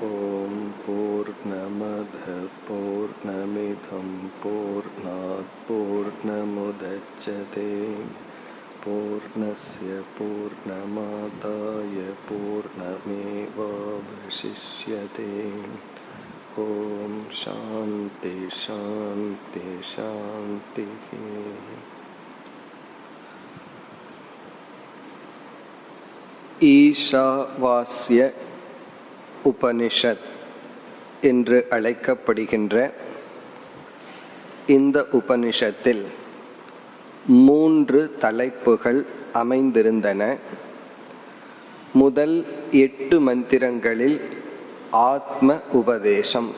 ஓம் பூர்ணமத பூர்ணமிதம் பூர்ணாத் பூர்ணமுதச்யதே பூர்ணஸ்ய பூர்ணமாதாய பூர்ணமேவாவசிஷ்யதே. ஓம் சாந்தி சாந்தி சாந்தி. ஈஷாவாஸ்ய உபனிஷத் என்று அழைக்கப்படுகின்ற இந்த உபனிஷத்தில் 3 தலைப்புகள் அமைந்திருந்தன. முதல் 8 மந்திரங்களில் ஆத்ம உபதேசம்,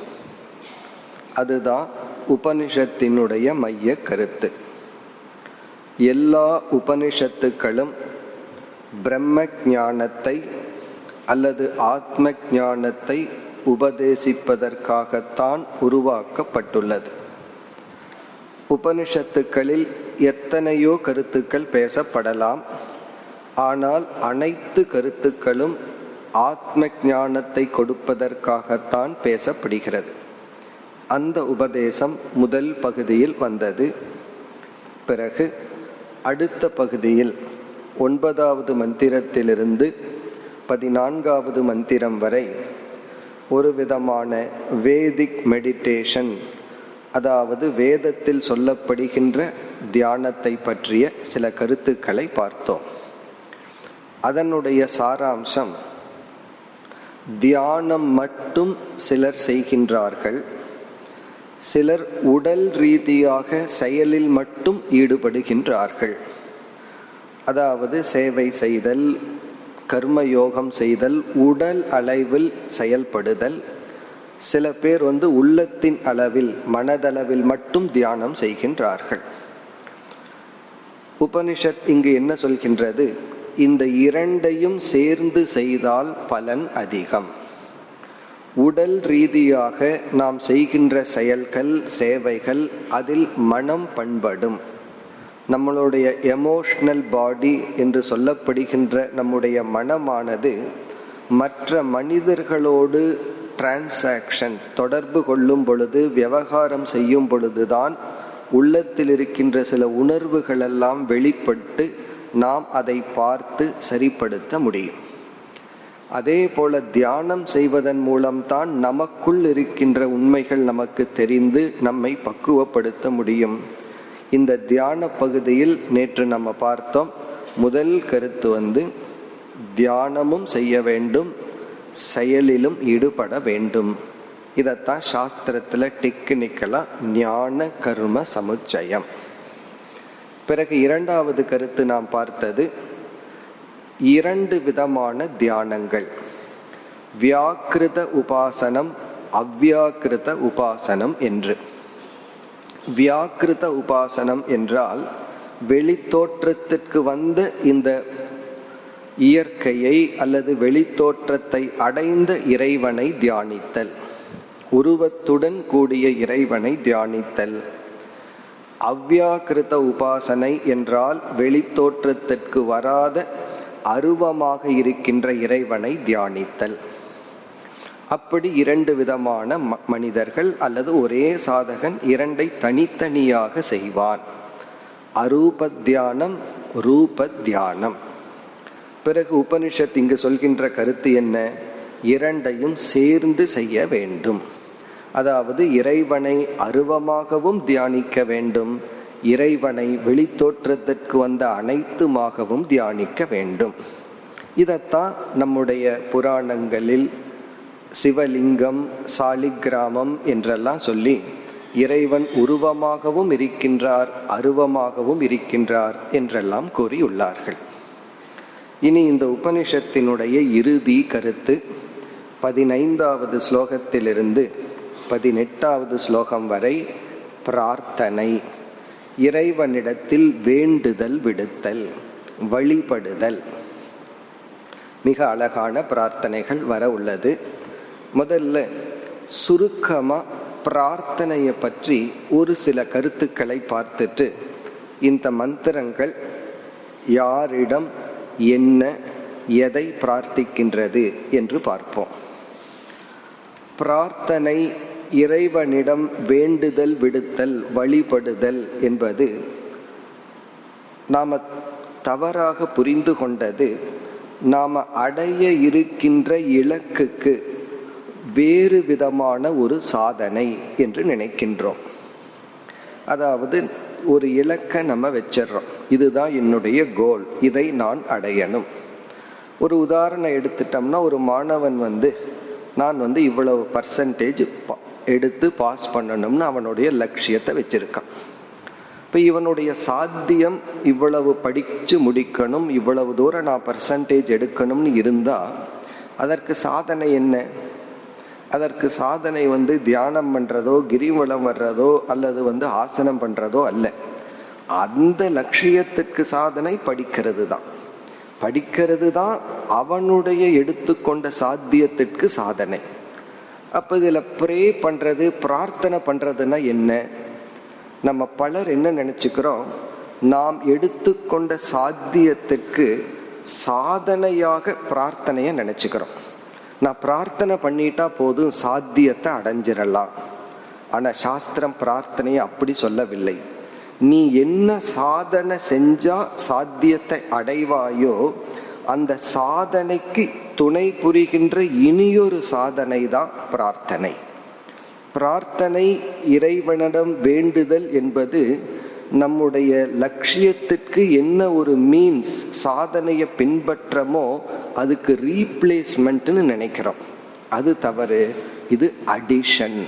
அதுதான் உபனிஷத்தினுடைய மைய கருத்து. எல்லா உபனிஷத்துக்களும் பிரம்ம ஞானத்தை அல்லது ஆத்ம ஞானத்தை உபதேசிப்பதற்காகத்தான் உருவாக்கப்பட்டுள்ளது. உபனிஷத்துக்களில் எத்தனையோ கருத்துக்கள் பேசப்படலாம், ஆனால் அனைத்து கருத்துக்களும் ஆத்ம ஞானத்தை கொடுப்பதற்காகத்தான் பேசப்படுகிறது. அந்த உபதேசம் முதல் பகுதியில் வந்தது. பிறகு அடுத்த பகுதியில் 9வது மந்திரத்திலிருந்து 14வது மந்திரம் வரை ஒரு விதமான வேதிக் மெடிடேஷன், அதாவது வேதத்தில் சொல்லப்படுகின்ற தியானத்தை பற்றிய சில கருத்துக்களை பார்த்தோம். அதனுடைய சாராம்சம், தியானம் மட்டும் சிலர் செய்கின்றார்கள், சிலர் உடல் ரீதியாக செயலில் மட்டும் ஈடுபடுகின்றார்கள். அதாவது சேவை செய்தல், கர்மயோகம் செய்தல், உடல் அளவில் செயல்படுதல். சில பேர் உள்ளத்தின் அளவில், மனதளவில் மட்டும் தியானம் செய்கின்றார்கள். உபனிஷத் இங்கு என்ன சொல்கின்றது? இந்த இரண்டையும் சேர்ந்து செய்தால் பலன் அதிகம். உடல் ரீதியாக நாம் செய்கின்ற செயல்கள், சேவைகள், அதில் மனம் பண்படும். நம்மளுடைய எமோஷனல் பாடி என்று சொல்லப்படுகின்ற நம்முடைய மனமானது மற்ற மனிதர்களோடு டிரான்சாக்ஷன், தொடர்பு கொள்ளும் பொழுது, விவகாரம் செய்யும் பொழுதுதான் உள்ளத்தில் இருக்கின்ற சில உணர்வுகளெல்லாம் வெளிப்பட்டு நாம் அதை பார்த்து சரிப்படுத்த முடியும். அதே போல தியானம் செய்வதன் மூலம்தான் நமக்குள் இருக்கின்ற உண்மைகள் நமக்கு தெரிந்து நம்மை பக்குவப்படுத்த முடியும். இந்த தியான பகுதியில் நேற்று நம்ம பார்த்தோம். முதல் கருத்து தியானமும் செய்ய வேண்டும், செயலிலும் ஈடுபட வேண்டும். இதத்தான் சாஸ்திரத்தில் டெக்னிக்கலா ஞான கர்ம சமுச்சயம். பிறகு 2வது கருத்து நாம் பார்த்தது 2 விதமான தியானங்கள், வியாக்கிருத உபாசனம், அவ்வியாக்கிருத உபாசனம் என்று. வியாக்கிருத உபாசனம் என்றால் வெளித்தோற்றத்திற்கு வந்த இந்த இயற்கையை அல்லது வெளித்தோற்றத்தை அடைந்த இறைவனை தியானித்தல், உருவத்துடன் கூடிய இறைவனை தியானித்தல். அவ்வியாக்கிருத உபாசனை என்றால் வெளித்தோற்றத்திற்கு வராத அருவமாக இருக்கின்ற இறைவனை தியானித்தல். அப்படி 2 விதமான மனிதர்கள் அல்லது ஒரே சாதகன் 2ஐ தனித்தனியாக செய்வான். அரூப தியானம், ரூப தியானம். பிறகு உபனிஷத் இங்கு சொல்கின்ற கருத்து என்ன? 2ஐயும் சேர்ந்து செய்ய வேண்டும். அதாவது இறைவனை அருவமாகவும் தியானிக்க வேண்டும், இறைவனை வெளித்தோற்றத்திற்கு வந்த அனைத்துமாகவும் தியானிக்க வேண்டும். இதத்தான் நம்முடைய புராணங்களில் சிவலிங்கம், சாலிகிராமம் என்றெல்லாம் சொல்லி இறைவன் உருவமாகவும் இருக்கின்றார், அருவமாகவும் இருக்கின்றார் என்றெல்லாம் கூறியுள்ளார்கள். இனி இந்த உபனிஷத்தினுடைய இறுதி கருத்து 15வது ஸ்லோகத்திலிருந்து 18வது ஸ்லோகம் வரை பிரார்த்தனை, இறைவனிடத்தில் வேண்டுதல் விடுத்தல், வழிபடுதல். மிக அழகான பிரார்த்தனைகள் வர உள்ளது. முதல்ல சுருக்கமா பிரார்த்தனையை பற்றி ஒரு சில கருத்துக்களை பார்த்துட்டு இந்த மந்திரங்கள் யாரிடம் என்ன எதை பிரார்த்திக்கின்றது என்று பார்ப்போம். பிரார்த்தனை, இறைவனிடம் வேண்டுதல், விடுத்தல், வழிபடுதல் என்பது நாம தவறாக புரிந்து கொண்டது. நாம அடைய இருக்கின்ற இலக்குக்கு வேறு விதமான ஒரு சாதனை என்று நினைக்கின்றோம். அதாவது ஒரு இலக்கை நம்ம வச்சிடறோம், இதுதான் என்னுடைய கோல், இதை நான் அடையணும். ஒரு உதாரணம் எடுத்துட்டோம்னா, ஒரு மாணவன் நான் இவ்வளவு பர்சன்டேஜ் எடுத்து பாஸ் பண்ணணும்னு அவனுடைய லட்சியத்தை வச்சிருக்கான். இப்போ இவனுடைய சாத்தியம் இவ்வளவு படித்து முடிக்கணும், இவ்வளவு தூரம் நான் பர்சன்டேஜ் எடுக்கணும்னு இருந்தால் அதற்கு சாதனை என்ன? அதற்கு சாதனை தியானம் பண்ணுறதோ, கிரிவலம் வர்றதோ, அல்லது ஆசனம் பண்ணுறதோ அல்ல. அந்த லட்சியத்திற்கு சாதனை படிக்கிறது தான். படிக்கிறது தான் அவனுடைய எடுத்துக்கொண்ட சாத்தியத்திற்கு சாதனை. அப்போ இதில் ப்ரே பண்ணுறது, பிரார்த்தனை பண்ணுறதுன்னா என்ன? நம்ம பலர் என்ன நினச்சிக்கிறோம், நாம் எடுத்துக்கொண்ட சாத்தியத்திற்கு சாதனையாக பிரார்த்தனையை நினச்சிக்கிறோம். நான் பிரார்த்தனை பண்ணிட்டா போதும், சாத்தியத்தை அடைஞ்சிடலாம். ஆனால் சாஸ்திரம் பிரார்த்தனையை அப்படி சொல்லவில்லை. நீ என்ன சாதனை செஞ்சா சாத்தியத்தை அடைவாயோ, அந்த சாதனைக்கு துணை புரிகின்ற இனியொரு சாதனை தான் பிரார்த்தனை. பிரார்த்தனை, இறைவனிடம் வேண்டுதல் என்பது நம்முடைய லட்சியத்திற்கு என்ன ஒரு மீன்ஸ் சாதனையை பின்பற்றமோ அதுக்கு ரீப்ளேஸ்மெண்ட்னு நினைக்கிறோம். அது தவறு. இது அடிஷன்.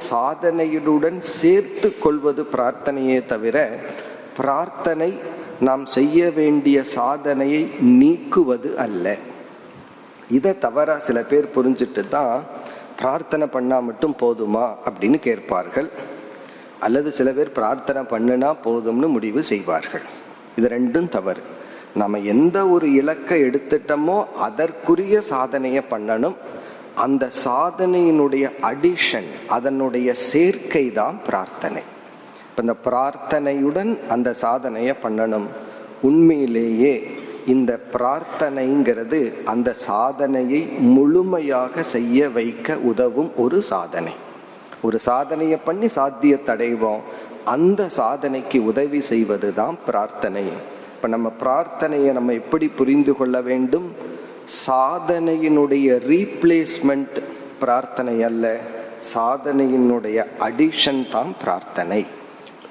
சாதனையுடன் சேர்த்து கொள்வது பிரார்த்தனையே தவிர, பிரார்த்தனை நாம் செய்ய வேண்டிய சாதனையை நீக்குவது அல்ல. இதை தவறா சில பேர் புரிஞ்சுட்டு தான் பிரார்த்தனை பண்ணா மட்டும் போதுமா அப்படின்னு கேட்பார்கள். அல்லது சில பேர் பிரார்த்தனை பண்ணுனா போதும்னு முடிவு செய்வார்கள். இது ரெண்டும் தவறு. நம்ம எந்த ஒரு இலக்கை எடுத்துட்டோமோ அதற்குரிய சாதனையை பண்ணணும். அந்த சாதனையினுடைய அடிஷன், அதனுடைய சேர்க்கை தான் பிரார்த்தனை. இப்போ இந்த பிரார்த்தனையுடன் அந்த சாதனையை பண்ணணும். உண்மையிலேயே இந்த பிரார்த்தனைங்கிறது அந்த சாதனையை முழுமையாக செய்ய வைக்க உதவும் ஒரு சாதனை. ஒரு சாதனையை பண்ணி சாத்தியத்தை அடைவோம், அந்த சாதனைக்கு உதவி செய்வது தான் பிரார்த்தனை. இப்போ நம்ம பிரார்த்தனையை நம்ம எப்படி புரிந்து கொள்ள வேண்டும்? சாதனையினுடைய ரீப்ளேஸ்மெண்ட் பிரார்த்தனை அல்ல, சாதனையினுடைய அடிஷன் தான் பிரார்த்தனை.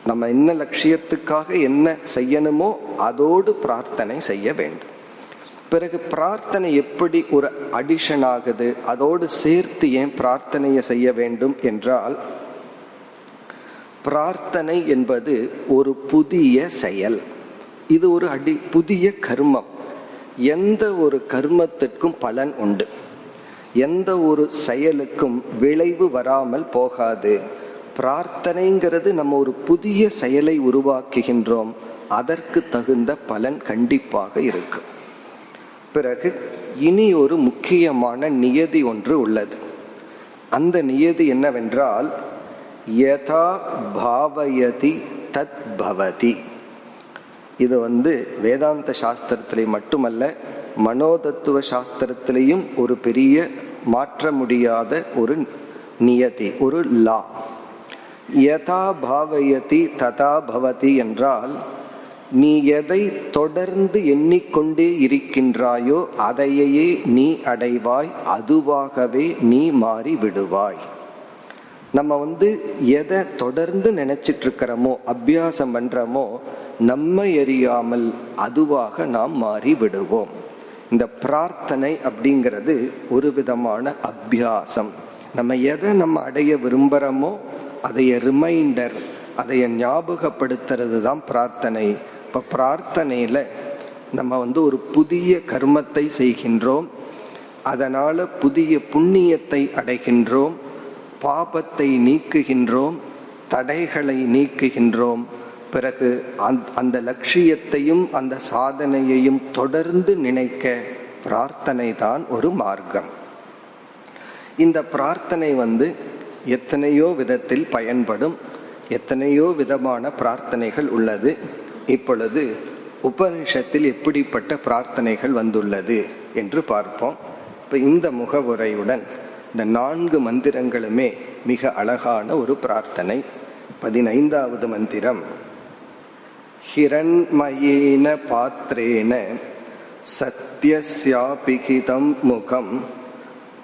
நம்ம என்ன லட்சியத்துக்காக என்ன செய்யணுமோ அதோடு பிரார்த்தனை செய்ய வேண்டும். பிறகு பிரார்த்தனை எப்படி ஒரு அடிஷன் ஆகுது? அதோடு சேர்த்து ஏன் பிரார்த்தனையை செய்ய வேண்டும் என்றால், பிரார்த்தனை என்பது ஒரு புதிய செயல். இது ஒரு புதிய கர்மம். எந்த ஒரு கர்மத்திற்கும் பலன் உண்டு. எந்த ஒரு செயலுக்கும் விளைவு வராமல் போகாது. பிரார்த்தனைங்கிறது நம்ம ஒரு புதிய செயலை உருவாக்குகின்றோம், அதற்கு தகுந்த பலன் கண்டிப்பாக இருக்கும். பிறகு இனி ஒரு முக்கியமான நியதி ஒன்று உள்ளது. அந்த நியதி என்னவென்றால், யதா பாவயதி தத் பவதி. இது வேதாந்த சாஸ்திரத்திலே மட்டுமல்ல, மனோதத்துவ சாஸ்திரத்திலேயும் ஒரு பெரிய மாற்ற முடியாத ஒரு நியதி, ஒரு லா. யதா பாவயதி ததா பவதி என்றால், நீ எதை தொடர்ந்து எண்ணிக்கொண்டே இருக்கின்றாயோ அதையே நீ அடைவாய், அதுவாகவே நீ மாறி விடுவாய். நம்ம எதை தொடர்ந்து நினைச்சிட்டு இருக்கிறோமோ, அபியாசம் பண்றோமோ, நம்மை அறியாமல் அதுவாக நாம் மாறி விடுவோம். இந்த பிரார்த்தனை அப்படிங்கிறது ஒரு விதமான அபியாசம். நம்ம எதை நம்ம அடைய விரும்புகிறோமோ அதைய ரிமைண்டர், அதைய ஞாபகப்படுத்துறது தான் பிரார்த்தனை. இப்போ பிரார்த்தனையில் நம்ம ஒரு புதிய கர்மத்தை செய்கின்றோம், அதனால் புதிய புண்ணியத்தை அடைகின்றோம், பாபத்தை நீக்குகின்றோம், தடைகளை நீக்குகின்றோம். பிறகு அந்த லட்சியத்தையும் அந்த சாதனையையும் தொடர்ந்து நினைக்க பிரார்த்தனை தான் ஒரு மார்க்கம். இந்த பிரார்த்தனை எத்தனையோ விதத்தில் பயன்படும். எத்தனையோ விதமான பிரார்த்தனைகள் உள்ளது. இப்பொழுது உபனிஷத்தில் எப்படிப்பட்ட பிரார்த்தனைகள் வந்துள்ளது என்று பார்ப்போம். இப்போ இந்த முகவுரையுடன் இந்த 4 மந்திரங்களுமே மிக அழகான ஒரு பிரார்த்தனை. 15வது மந்திரம். ஹிரண்மயேன பாத்ரேன சத்யஸ்யாபிகிதம் முகம்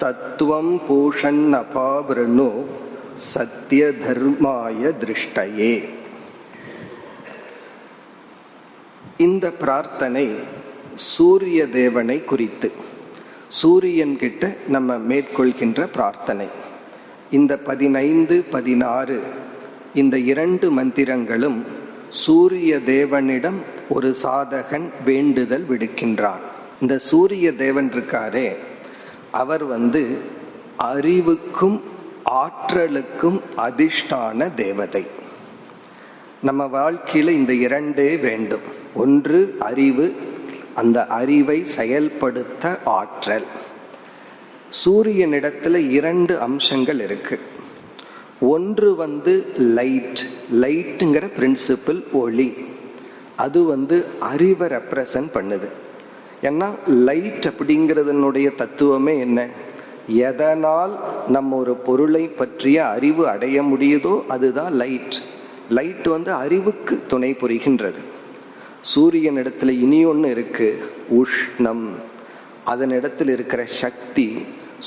தத்துவம் பூஷன்னபாவ்ருணு சத்ய தர்மாய திருஷ்டயே. இந்த பிரார்த்தனை சூரிய தேவனை குறித்து, சூரியன் கிட்ட நம்ம மேற்கொள்கின்ற பிரார்த்தனை. இந்த 15, 16 இந்த 2 மந்திரங்களும் சூரிய தேவனிடம் ஒரு சாதகன் வேண்டுதல் விடுக்கின்றான். இந்த சூரிய தேவன் இருக்காரே, அவர் அறிவுக்கும் ஆற்றலுக்கும் அதிஷ்டான தேவதை. நம்ம வாழ்க்கையில இந்த 2 வேண்டும். ஒன்று அறிவு, அந்த அறிவை செயல்படுத்த ஆற்றல். சூரியனிடத்துல 2 அம்சங்கள் இருக்கு. ஒன்று லைட், லைட்டுங்கிற பிரின்சிபிள் ஒளி. அது அறிவை ரெப்ரசன்ட் பண்ணுது. ஏன்னா லைட் அப்படிங்கிறதுனுடைய தத்துவமே என்ன? எதனால் நம்ம ஒரு பொருளை பற்றிய அறிவு அடைய முடியுதோ அதுதான் லைட். லைட் அறிவுக்கு துணை புரிகின்றது. சூரியன் இடத்துல இனி ஒன்று இருக்கு, உஷ்ணம். அதன் இடத்துல இருக்கிற சக்தி.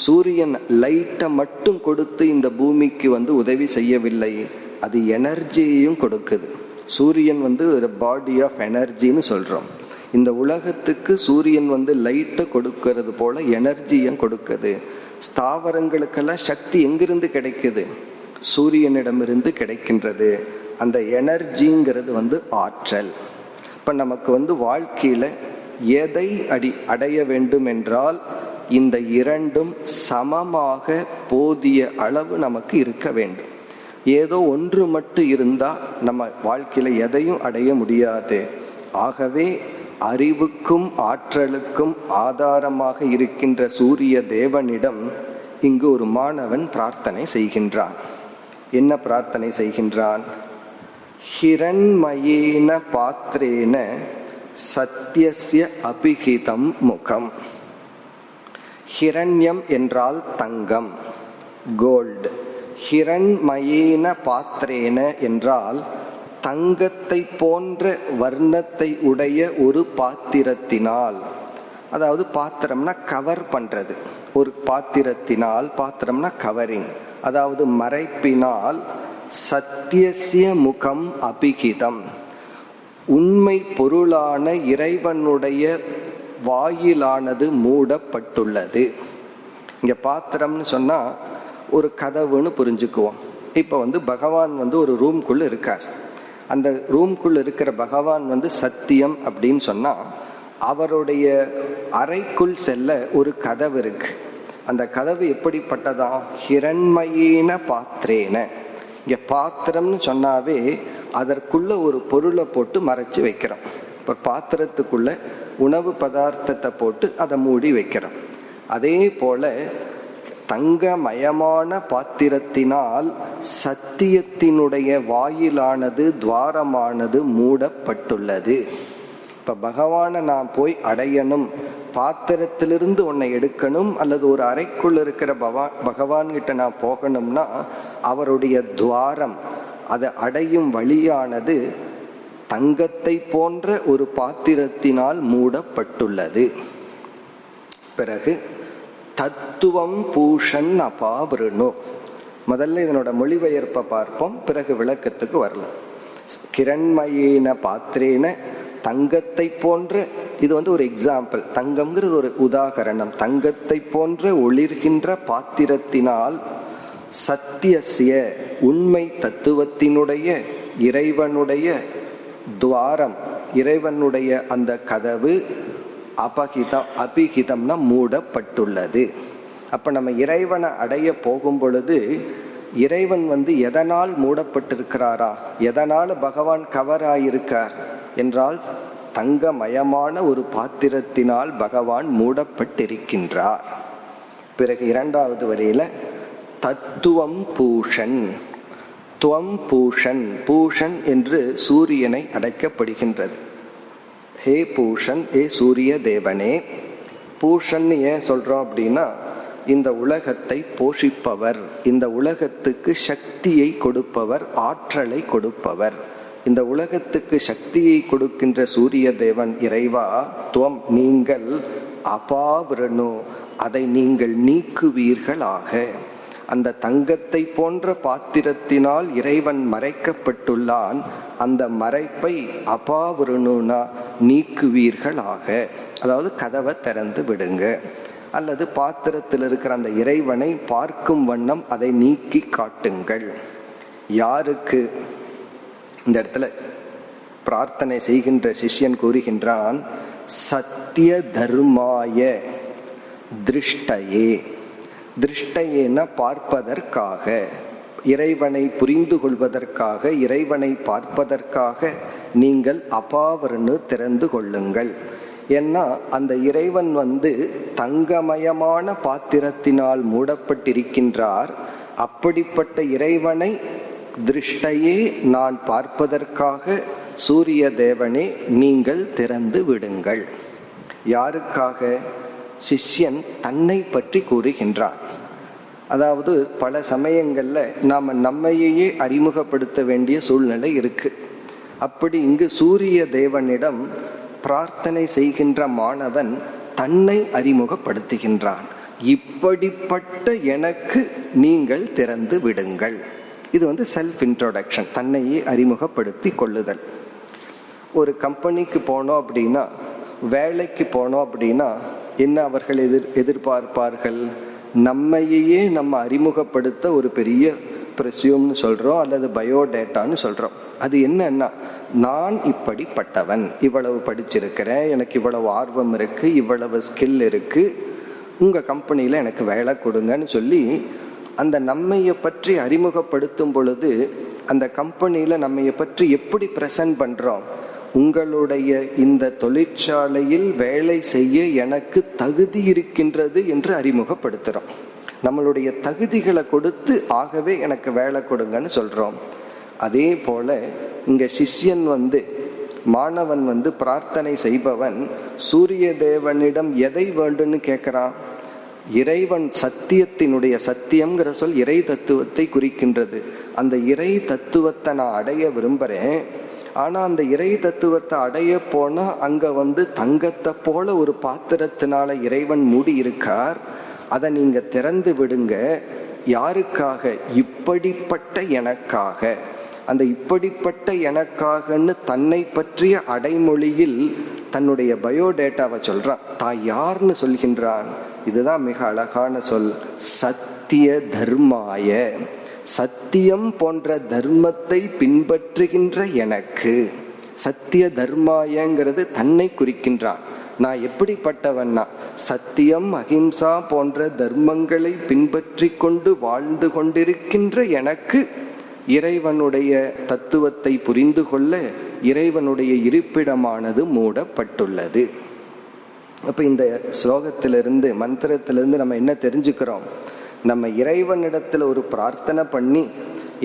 சூரியன் லைட்டை மட்டும் கொடுத்து இந்த பூமிக்கு உதவி செய்யவில்லை, அது எனர்ஜியையும் கொடுக்குது. சூரியன் ஒரு பாடி ஆஃப் எனர்ஜின்னு சொல்றோம். இந்த உலகத்துக்கு சூரியன் லைட்டை கொடுக்கறது போல எனர்ஜியும் கொடுக்குது. ஸ்தாவரங்களுக்கெல்லாம் சக்தி எங்கிருந்து கிடைக்குது? சூரியனிடமிருந்து கிடைக்கின்றது. அந்த எனர்ஜிங்கிறது ஆற்றல். இப்ப நமக்கு வாழ்க்கையில எதை அடைய வேண்டும் என்றால் இந்த 2ம் சமமாக போதிய அளவு நமக்கு இருக்க வேண்டும். ஏதோ ஒன்று மட்டும் இருந்தா நம்ம வாழ்க்கையில எதையும் அடைய முடியாது. ஆகவே அறிவுக்கும் ஆற்றலுக்கும் ஆதாரமாக இருக்கின்ற சூரிய தேவனிடம் இங்கு ஒரு மாணவன் பிரார்த்தனை செய்கின்றான். என்ன பிரார்த்தனை செய்கின்றான்? ஹிரண்மயேன பாத்ரேன சத்யஸ்ய அபிஹிதம் முகம். ஹிரண்யம் என்றால் தங்கம், கோல்டு. ஹிரண்மயேன பாத்ரேன என்றால் தங்கத்தை போன்ற வர்ணத்தை உடைய ஒரு பாத்திரத்தினால், அதாவது பாத்திரம்னா கவர் பண்றது, ஒரு பாத்திரத்தினால், பாத்திரம்னா கவரிங், அதாவது மறைப்பினால், சத்யஸ்ய முகம் அபிஹிதம், உண்மை பொருளான இறைவனுடைய வாயிலானது மூடப்பட்டுள்ளது. இங்க பாத்திரம்னு சொன்னா ஒரு கதவுன்னு புரிஞ்சுக்குவோம். இப்ப பகவான் ஒரு ரூம்குள்ள இருக்கார். அந்த ரூம்குள்ள இருக்கிற பகவான் சத்தியம் அப்படின்னு சொன்னா அவருடைய அறைக்குள் செல்ல ஒரு கதவு இருக்கு. அந்த கதவு எப்படிப்பட்டதா? ஹிரண்மயேன பாத்திரேன. இங்க பாத்திரம்னு சொன்னாவே அதற்குள்ள ஒரு பொருளை போட்டு மறைச்சு வைக்கிறோம். இப்ப பாத்திரத்துக்குள்ள உணவு பதார்த்தத்தை போட்டு அதை மூடி வைக்கிறோம். அதே போல தங்கமயமான பாத்திரத்தினால் சத்தியத்தினுடைய வாயிலானது, துவாரமானது மூடப்பட்டுள்ளது. இப்ப பகவானை நான் போய் அடையணும், பாத்திரத்திலிருந்து உன்னை எடுக்கணும், அல்லது ஒரு அறைக்குள் இருக்கிற பகவான் கிட்ட நான் போகணும்னா அவருடைய துவாரம், அதை அடையும் வழியானது தங்கத்தை போன்ற ஒரு பாத்திரத்தினால் மூடப்பட்டுள்ளது. பிறகு தத்துவம் பூஷன் அபாவ்ருணு. முதல்ல இதனோட மொழிபெயர்ப்பை பார்ப்போம், பிறகு விளக்கத்துக்கு வரலாம். கிரண்மயேன பாத்திரேன, தங்கத்தை போன்ற, இது ஒரு எக்ஸாம்பிள், தங்கம்ங்கிறது ஒரு உதாகரணம். தங்கத்தை போன்ற ஒளிர்கின்ற பாத்திரத்தினால் சத்தியஸ்ய, உண்மை தத்துவத்தினுடைய இறைவனுடைய துவாரம், இறைவனுடைய அந்த கதவு, அபிஹிதம்னா மூடப்பட்டுள்ளது. அப்ப நம்ம இறைவனை அடைய போகும் பொழுது இறைவன் எதனால் மூடப்பட்டிருக்கிறாரா? எதனால் பகவான் கவர் ஆயிருக்கார் என்றால் தங்கமயமான ஒரு பாத்திரத்தினால் பகவான் மூடப்பட்டிருக்கின்றார். பிறகு 2வது வரியில தத்துவம் பூஷன். துவம் பூஷன், பூஷன் என்று சூரியனை அழைக்கப்படுகின்றது. ஹே பூஷன், ஏ சூரிய தேவனே. பூஷன் ஏன் சொல்றோம் அப்படின்னா இந்த உலகத்தை போஷிப்பவர், இந்த உலகத்துக்கு சக்தியை கொடுப்பவர், ஆற்றலை கொடுப்பவர். இந்த உலகத்துக்கு சக்தியை கொடுக்கின்ற சூரிய தேவன் இறைவா, துவம் நீங்கள் அபாவிரணு, அதை நீங்கள் நீக்குவீர்களாக. அந்த தங்கத்தை போன்ற பாத்திரத்தினால் இறைவன் மறைக்கப்பட்டுள்ளான், அந்த மறைப்பை அபாவிரணுனா நீக்குவீர்களாக. அதாவது கதவை திறந்து விடுங்க, அல்லது பாத்திரத்தில் இருக்கிற அந்த இறைவனை பார்க்கும் வண்ணம் அதை நீக்கி காட்டுங்கள். யாருக்கு? இந்த இடத்துல பிரார்த்தனை செய்கின்ற சிஷ்யன் கூறுகின்றான், சத்திய தர்மாய திருஷ்டயே. திருஷ்டயேன பார்ப்பதற்காக, இறைவனை புரிந்து கொள்வதற்காக, இறைவனை பார்ப்பதற்காக நீங்கள் அபாவரணு திறந்து கொள்ளுங்கள். ஏன்னா அந்த இறைவன் தங்கமயமான பாத்திரத்தினால் மூடப்பட்டிருக்கின்றார். அப்படிப்பட்ட இறைவனை திருஷ்டையே நான் பார்ப்பதற்காக சூரிய தேவனே நீங்கள் திறந்து விடுங்கள். யாருக்காக? சிஷ்யன் தன்னை பற்றி கூறுகின்றான். அதாவது பல சமயங்கள்ல நாம நம்மையே அறிமுகப்படுத்த வேண்டிய சூழ்நிலை இருக்கு. அப்படி இங்கு சூரிய தேவனிடம் பிரார்த்தனை செய்கின்ற மாணவன் தன்னை அறிமுகப்படுத்துகின்றான். இப்படிப்பட்ட எனக்கு நீங்கள் திறந்து விடுங்கள். இது செல்ஃப் இன்ட்ரோடக்ஷன், தன்னையே அறிமுகப்படுத்தி கொள்ளுதல். ஒரு கம்பெனிக்கு போனோம் அப்படின்னா, வேலைக்கு போனோம் அப்படின்னா என்ன அவர்கள் எதிர்பார்ப்பார்கள்? நம்மையே நம்ம அறிமுகப்படுத்த ஒரு பெரிய பிரசியூம்னு சொல்றோம், அல்லது பயோடேட்டான்னு சொல்றோம். அது என்னன்னா, நான் இப்படிப்பட்டவன், இவ்வளவு படிச்சிருக்கிறேன், எனக்கு இவ்வளவு ஆர்வம் இருக்கு, இவ்வளவு ஸ்கில் இருக்கு, உங்க கம்பெனியில எனக்கு வேலை கொடுங்கன்னு சொல்லி அந்த நம்மைய பற்றி அறிமுகப்படுத்தும் பொழுது அந்த கம்பெனியில நம்மைய பற்றி எப்படி பிரசன்ட் பண்றோம்? உங்களுடைய இந்த தொழிற்சாலையில் வேலை செய்ய எனக்கு தகுதி இருக்கின்றது என்று அறிமுகப்படுத்துறோம். நம்மளுடைய தகுதிகளை கொடுத்து ஆகவே எனக்கு வேலை கொடுங்கன்னு சொல்றோம். அதே போல இங்க சிஷ்யன் மாணவன் பிரார்த்தனை செய்பவன் சூரிய தேவனிடம் எதை வேண்டும்னு கேட்கிறான்? இறைவன் சத்தியத்தினுடைய, சத்தியம்ங்கிற சொல் இறை தத்துவத்தை குறிக்கின்றது. அந்த இறை தத்துவத்தை நான் அடைய விரும்புறேன். ஆனா அந்த இறை தத்துவத்தை அடைய போனா அங்க தங்கத்தை போல ஒரு பாத்திரத்தினால இறைவன் மூடி இருக்கார். அதை நீங்க திறந்து விடுங்க. யாருக்காக? இப்படிப்பட்ட எனக்காக. அந்த இப்படிப்பட்ட எனக்காகன்னு தன்னை பற்றிய அடைமொழியில் தன்னுடைய பயோடேட்டாவை சொல்றான். தான் யார்னு சொல்கின்றான். இதுதான் மிக அழகான சொல், சத்திய தர்மாய. சத்தியம் போன்ற தர்மத்தை பின்பற்றுகின்ற எனக்கு. சத்திய தர்மாயங்கிறது தன்னை குறிக்கின்றான். நான் எப்படிப்பட்டவன்னா, சத்தியம் அஹிம்சா போன்ற தர்மங்களை பின்பற்றி கொண்டு வாழ்ந்து கொண்டிருக்கின்ற எனக்கு இறைவனுடைய தத்துவத்தை புரிந்து கொள்ள இறைவனுடைய இருப்பிடமானது மூடப்பட்டுள்ளது. அப்ப இந்த ஸ்லோகத்திலிருந்து, மந்திரத்திலிருந்து நம்ம என்ன தெரிஞ்சுக்கிறோம்? நம்ம இறைவனிடத்துல ஒரு பிரார்த்தனை பண்ணி,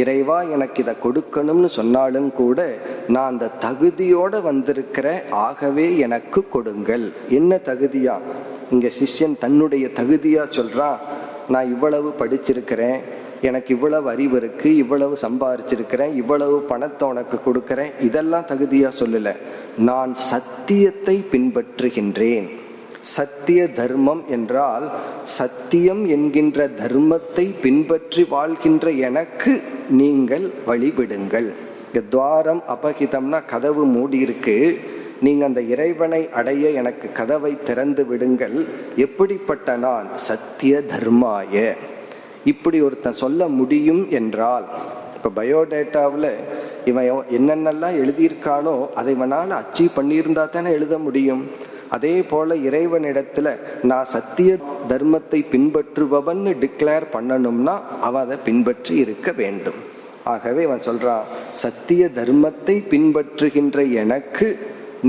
இறைவா எனக்கு இதை கொடுக்கணும்னு சொன்னாலும் கூட நான் அந்த தகுதியோட வந்திருக்கிற, ஆகவே எனக்கு கொடுங்கள். என்ன தகுதியா? இங்க சிஷ்யன் தன்னுடைய தகுதியா சொல்றான். நான் இவ்வளவு படிச்சிருக்கிறேன், எனக்கு இவ்வளவு அறிவு இருக்கு, இவ்வளவு சம்பாதிச்சிருக்கிறேன், இவ்வளவு பணத்தை உனக்கு கொடுக்கிறேன், இதெல்லாம் தகுதியா சொல்லல. நான் சத்தியத்தை பின்பற்றுகின்றேன். சத்திய தர்மம் என்றால் சத்தியம் என்கின்ற தர்மத்தை பின்பற்றி வாழ்கின்ற எனக்கு நீங்கள் வழிவிடுங்கள். துவாரம் அபகிதம்னா கதவு மூடி இருக்கு, நீங்க அந்த இறைவனை அடைய எனக்கு கதவை திறந்து விடுங்கள். எப்படிப்பட்ட நான்? சத்திய தர்மாய. இப்படி ஒருத்தன் சொல்ல முடியும் என்றால், இப்ப பயோடேட்டாவில் இவன் என்னென்னலாம் எழுதியிருக்கானோ அதை இவனால் அச்சீவ் பண்ணியிருந்தா தானே எழுத முடியும். அதே போல இறைவனிடத்துல நான் சத்திய தர்மத்தை பின்பற்றுபவன் டிக்ளேர் பண்ணணும்னா அவன் அதை பின்பற்றி இருக்க வேண்டும். ஆகவே அவன் சொல்றான், சத்திய தர்மத்தை பின்பற்றுகின்ற எனக்கு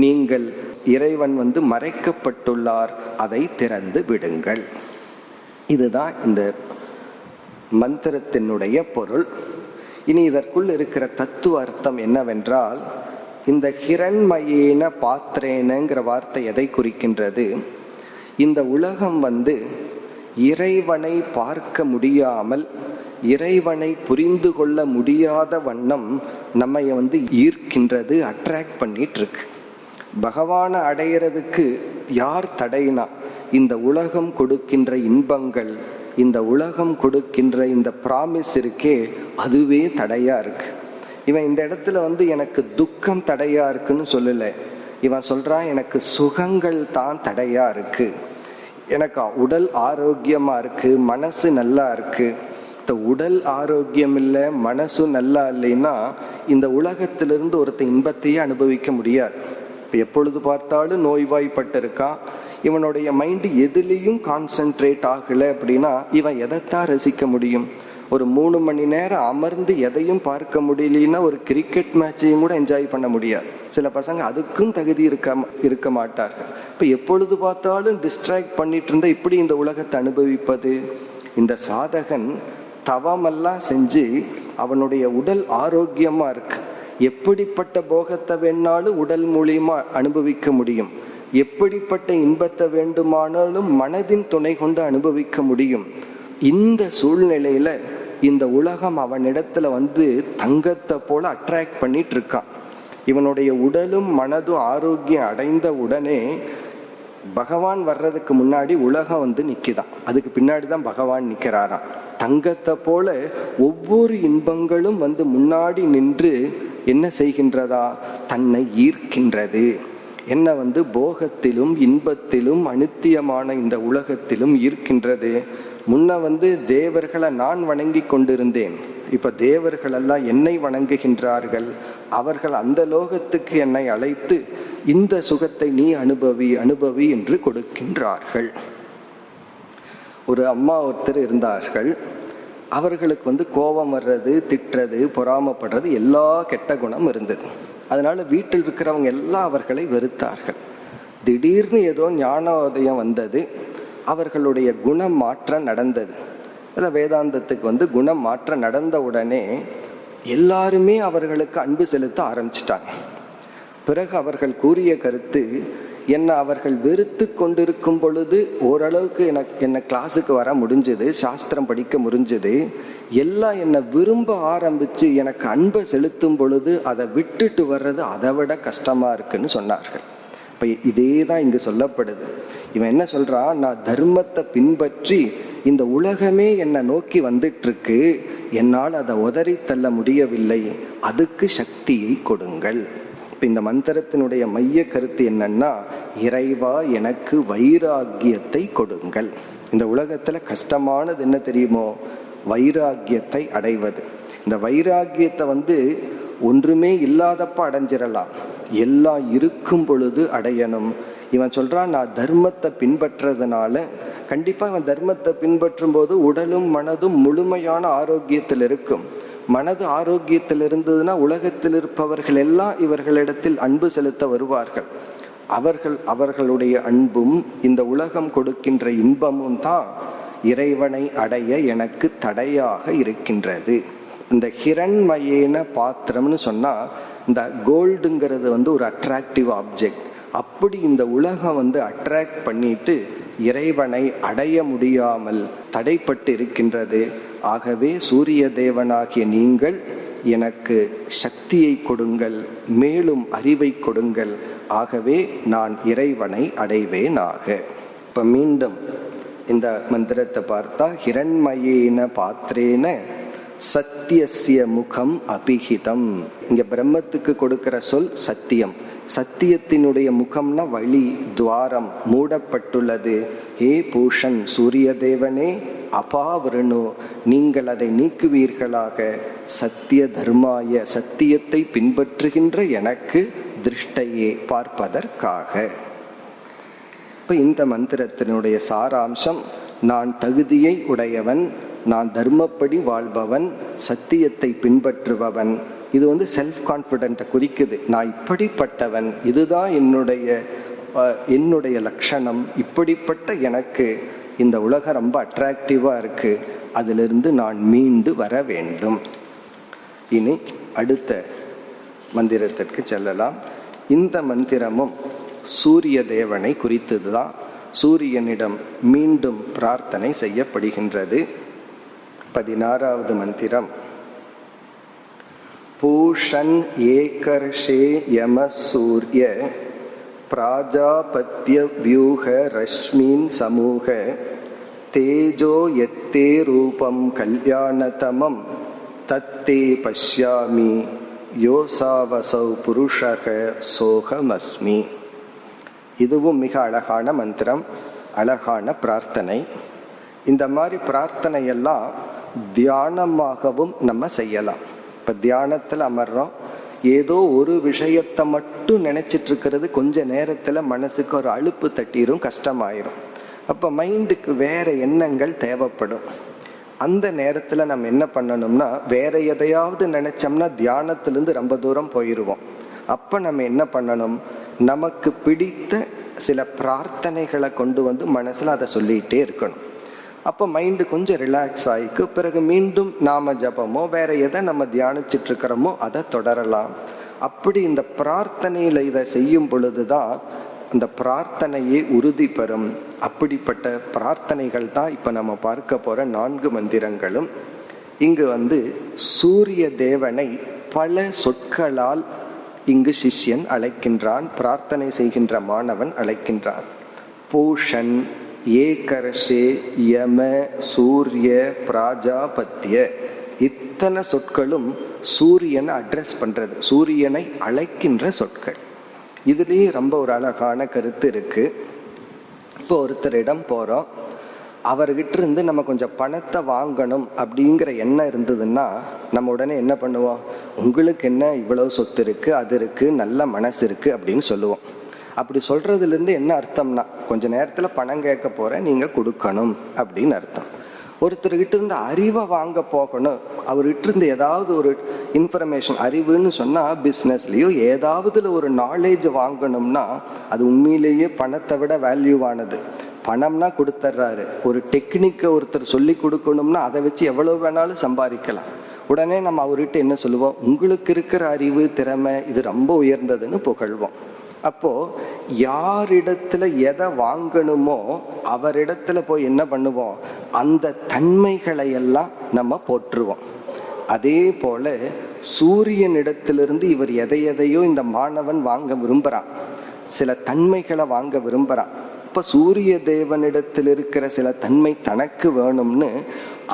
நீங்கள் இறைவன் மறைக்கப்பட்டுள்ளார், அதை திறந்து விடுங்கள். இதுதான் இந்த மந்திரத்தினுடைய பொருள். இனி இதற்குள் இருக்கிற தத்துவ அர்த்தம் என்னவென்றால், இந்த ஹிரண்மயேன பாத்திரேனங்கிற வார்த்தை எதை குறிக்கின்றது? இந்த உலகம் இறைவனை பார்க்க முடியாமல், இறைவனை புரிந்து கொள்ள முடியாத வண்ணம் நம்மை ஈர்க்கின்றது, அட்ராக்ட் பண்ணிட்டு இருக்கு. பகவானை அடையிறதுக்கு யார் தடைனா, இந்த உலகம் கொடுக்கின்ற இன்பங்கள், இந்த உலகம் கொடுக்கின்ற இந்த ப்ராமிஸ் இருக்கே, அதுவே தடையா இருக்கு. இவன் இந்த இடத்துல எனக்கு துக்கம் தடையா இருக்குன்னு சொல்லல. இவன் சொல்றான், எனக்கு சுகங்கள் தான் தடையா இருக்கு, எனக்கு உடல் ஆரோக்கியமா இருக்கு, மனசு நல்லா இருக்கு. இந்த உடல் ஆரோக்கியம் இல்லை, மனசு நல்லா இல்லைன்னா இந்த உலகத்திலிருந்து ஒருத்தன் இன்பத்தையே அனுபவிக்க முடியாது. இப்போ எப்பொழுது பார்த்தாலும் நோய்வாய்ப்பட்டு இருக்கான், இவனுடைய மைண்டு எதுலேயும் கான்சென்ட்ரேட் ஆகலை அப்படின்னா இவன் எதைத்தான் ரசிக்க முடியும்? ஒரு 3 மணி நேரம் அமர்ந்து எதையும் பார்க்க முடியலன்னா ஒரு கிரிக்கெட் மேட்சையும் கூட என்ஜாய் பண்ண முடியாது. சில பசங்க அதுக்கும் தகுதி இருக்க மாட்டார்கள். இப்போ எப்பொழுது பார்த்தாலும் டிஸ்ட்ராக்ட் பண்ணிட்டு இருந்தா இப்படி இந்த உலகத்தை அனுபவிப்பது. இந்த சாதகன் தவமெல்லாம் செஞ்சு அவனுடைய உடல் ஆரோக்கியமா இருக்கு, எப்படிப்பட்ட போகத்தை வேணாலும் உடல் மூலியமா அனுபவிக்க முடியும், எப்படிப்பட்ட இன்பத்தை வேண்டுமானாலும் மனதின் துணை கொண்டு அனுபவிக்க முடியும். இந்த சூழ்நிலையில இந்த உலகம் அவனிடத்துல தங்கத்தை போல அட்ராக்ட் பண்ணிட்டு இருக்கான். இவனுடைய உடலும் மனதும் ஆரோக்கியம் அடைந்த உடனே பகவான் வர்றதுக்கு முன்னாடி உலகம் நிக்குதான், அதுக்கு பின்னாடி தான் பகவான் நிக்கிறாராம். தங்கத்தை போல ஒவ்வொரு இன்பங்களும் முன்னாடி நின்று என்ன செய்கின்றதா, தன்னை ஈர்க்கின்றது. என்ன போகத்திலும் இன்பத்திலும் அனித்தியமான இந்த உலகத்திலும் ஈர்க்கின்றது. முன்ன தேவர்களை நான் வணங்கி கொண்டிருந்தேன், இப்ப தேவர்கள் எல்லாம் என்னை வணங்குகின்றார்கள். அவர்கள் அந்த லோகத்துக்கு என்னை அழைத்து இந்த சுகத்தை நீ அனுபவி அனுபவி என்று கொடுக்கின்றார்கள். ஒரு அம்மா ஒருத்தர் இருந்தார்கள். அவர்களுக்கு கோபம் வர்றது, திட்டுறது, பொறாமப்படுறது, எல்லா கெட்ட குணம் இருந்தது. அதனால வீட்டில் இருக்கிறவங்க எல்லாம் அவர்களை வெறுத்தார்கள். திடீர்னு ஏதோ ஞானோதயம் வந்தது, அவர்களுடைய குணம் மாற்றம் நடந்தது. அதான் வேதாந்தத்துக்கு குணம் மாற்றம் நடந்த உடனே எல்லாருமே அவர்களுக்கு அன்பு செலுத்த ஆரம்பிச்சிட்டாங்க. பிறகு அவர்கள் கூறிய கருத்து என்ன, அவர்கள் வெறுத்து கொண்டிருக்கும் பொழுது ஓரளவுக்கு என்ன கிளாஸுக்கு வர முடிஞ்சது, சாஸ்திரம் படிக்க முடிஞ்சது, எல்லாம் என்னை விரும்ப ஆரம்பிச்சு எனக்கு அன்பை செலுத்தும் பொழுது அதை விட்டுட்டு வர்றது அதை விட கஷ்டமா இருக்குன்னு சொன்னார்கள். இப்ப இதே தான் இங்கு சொல்லப்படுது. இவன் என்ன சொல்றான், நான் தர்மத்தை பின்பற்றி இந்த உலகமே என்னை நோக்கி வந்துட்டு இருக்கு, என்னால் அதை உதறி தள்ள முடியவில்லை, அதுக்கு சக்தியை கொடுங்கள். இப்ப இந்த மந்திரத்தினுடைய மைய கருத்து என்னன்னா, இறைவா எனக்கு வைராகியத்தை கொடுங்கள். இந்த உலகத்துல கஷ்டமானது என்ன தெரியுமோ, வைராகியத்தை அடைவது. இந்த வைராகியத்தை ஒன்றுமே இல்லாதப்ப அடைஞ்சிடலாம், எல்லாம் இருக்கும் பொழுது அடையணும். இவன் சொல்றான், நான் தர்மத்தை பின்பற்றதுனால கண்டிப்பா இவன் தர்மத்தை பின்பற்றும் போது உடலும் மனதும் முழுமையான ஆரோக்கியத்தில் இருக்கும். மனது ஆரோக்கியத்தில் இருந்ததுன்னா உலகத்தில் இருப்பவர்கள் எல்லாம் இவர்களிடத்தில் அன்பு செலுத்த வருவார்கள். அவர்களுடைய அன்பும் இந்த உலகம் கொடுக்கின்ற இன்பமும் தான் இறைவனை அடைய எனக்கு தடையாக இருக்கின்றது. இந்த ஹிரண்மயேன பாத்திரம்னு சொன்னா, இந்த கோல்டுங்கிறது ஒரு அட்ராக்டிவ் ஆப்ஜெக்ட். அப்படி இந்த உலகம் அட்ராக்ட் பண்ணிட்டு இறைவனை அடைய முடியாமல் தடைப்பட்டு இருக்கின்றது. ஆகவே சூரிய தேவனாகிய நீங்கள் எனக்கு சக்தியை கொடுங்கள், மேலும் அறிவை கொடுங்கள், ஆகவே நான் இறைவனை அடைவேனாக. இப்ப மீண்டும் இந்த மந்திரத்தை பார்த்தா, ஹிரண்மயேன பாத்திரேன சத்தியஸ்ய முகம் அபிஹிதம். இங்க பிரம்மத்துக்கு கொடுக்கிற சொல் சத்தியம். சத்தியத்தினுடைய முகம்னா வழி, துவாரம் மூடப்பட்டுள்ளது. ஹே பூஷன், சூரிய தேவனே, அபாவருணு, நீங்கள் அதை நீக்குவீர்களாக. சத்திய தர்மாய, சத்தியத்தை பின்பற்றுகின்ற எனக்கு திருஷ்டையே, பார்ப்பதற்காக. இப்ப இந்த மந்திரத்தினுடைய சாராம்சம், நான் தகுதியை உடையவன், நான் தர்மப்படி வாழ்பவன், சத்தியத்தை பின்பற்றுபவன். இது செல்ஃப் கான்ஃபிடென்ட்டை குறிக்குது. நான் இப்படிப்பட்டவன், இதுதான் என்னுடைய லட்சணம், இப்படிப்பட்ட எனக்கு இந்த உலகம் ரொம்ப அட்ராக்டிவா இருக்கு, அதிலிருந்து நான் மீண்டு வர வேண்டும். இனி அடுத்த மந்திரத்திற்கு செல்லலாம். இந்த மந்திரமும் சூரிய தேவனை குறித்ததுதான். சூரியனிடம் மீண்டும் பிரார்த்தனை செய்யப்படுகின்றது. 16வது மந்திரம். பூஷன் ஏகர்ஷே யம சூர்ய பிராஜாபத்ய வியூக ரஷ்மீன் சமூக தேஜோ யத்தே ரூபம் கல்யாணதமம் தத்தே பஷ்யாமி யோசாவசௌ புருஷக சோகமஸ்மி. இதுவும் மிக அழகான மந்திரம், அழகான பிரார்த்தனை. இந்த மாதிரி பிரார்த்தனையெல்லாம் தியானமாகவும் நம்ம செய்யலாம். இப்போ தியானத்தில் அமர்றோம், ஏதோ ஒரு விஷயத்தை மட்டும் நினைச்சிட்டு இருக்கிறது கொஞ்ச நேரத்தில் மனசுக்கு ஒரு அலுப்பு தட்டிரும், கஷ்டமாயிரும். அப்போ மைண்டுக்கு வேற எண்ணங்கள் தேவைப்படும். அந்த நேரத்தில் நம்ம என்ன பண்ணணும்னா, வேற எதையாவது நினைச்சோம்னா தியானத்திலிருந்து ரொம்ப தூரம் போயிடுவோம். அப்போ நம்ம என்ன பண்ணணும், நமக்கு பிடித்த சில பிரார்த்தனைகளை கொண்டு வந்து மனசில் அதை சொல்லிகிட்டே இருக்கணும். அப்போ மைண்டு கொஞ்சம் ரிலாக்ஸ் ஆகிக்கு. பிறகு மீண்டும் நாம ஜபமோ வேற எதை நம்ம தியானிச்சுட்டு இருக்கிறோமோ அதை தொடரலாம். அப்படி இந்த பிரார்த்தனையில் இதை செய்யும் பொழுதுதான் அந்த பிரார்த்தனையே உறுதி பெறும். அப்படிப்பட்ட பிரார்த்தனைகள் தான் இப்போ நம்ம பார்க்க போகிற 4 மந்திரங்களும். இங்கு சூரிய தேவனை பல சொற்களால் இங்கு சிஷ்யன் அழைக்கின்றான், பிரார்த்தனை செய்கின்ற மாணவன் அழைக்கின்றான். பூஷன், ஏகர்ஷே, யம, சூரிய, பிராஜாபத்ய, இத்தனை சொற்களும் சூரியனை அட்ரஸ் பண்றது, சூரியனை அழைக்கின்ற சொற்கள். இதுலேயே ரொம்ப ஒரு அழகான கருத்து இருக்கு. இப்போ ஒருத்தரிடம் போறோம், அவர்கிட்ட இருந்து நம்ம கொஞ்சம் பணத்தை வாங்கணும் அப்படிங்கிற எண்ணம் இருந்ததுன்னா நம்ம உடனே என்ன பண்ணுவோம், உங்களுக்கு என்ன இவ்வளவு சொத்து இருக்கு, அது இருக்கு, நல்ல மனசு இருக்கு அப்படின்னு சொல்லுவோம். அப்படி சொல்றதுலேருந்து என்ன அர்த்தம்னா, கொஞ்ச நேரத்தில் பணம் கேட்க போறேன், நீங்க கொடுக்கணும் அப்படின்னு அர்த்தம். ஒருத்தர்கிட்ட இருந்து அறிவை வாங்க போகணும், அவர்கிட்ட இருந்து ஏதாவது ஒரு இன்ஃபர்மேஷன், அறிவுன்னு சொன்னா பிஸ்னஸ்லயோ ஏதாவதுல ஒரு நாலேஜ் வாங்கணும்னா அது உண்மையிலேயே பணத்தை விட வேல்யூவானது. பணம்னா கொடுத்துட்றாரு, ஒரு டெக்னிக்கை ஒருத்தர் சொல்லி கொடுக்கணும்னா அதை வச்சு எவ்வளவு வேணாலும் சம்பாதிக்கலாம். உடனே நம்ம அவர்கிட்ட என்ன சொல்லுவோம், உங்களுக்கு இருக்கிற அறிவு, திறமை இது ரொம்ப உயர்ந்ததுன்னு புகழ்வோம். அப்போ யாரிடத்துல எதை வாங்கணுமோ அவரிடத்துல போய் என்ன பண்ணுவோம், அந்த தன்மைகளை எல்லாம் நம்ம போற்றுவோம். அதே போல சூரியனிடத்திலிருந்து இவர் எதையோ இந்த மாணவன் வாங்க விரும்புறான், சில தன்மைகளை வாங்க விரும்புறான். இப்ப சூரிய தேவனிடத்தில் இருக்கிற சில தன்மை தனக்கு வேணும்னு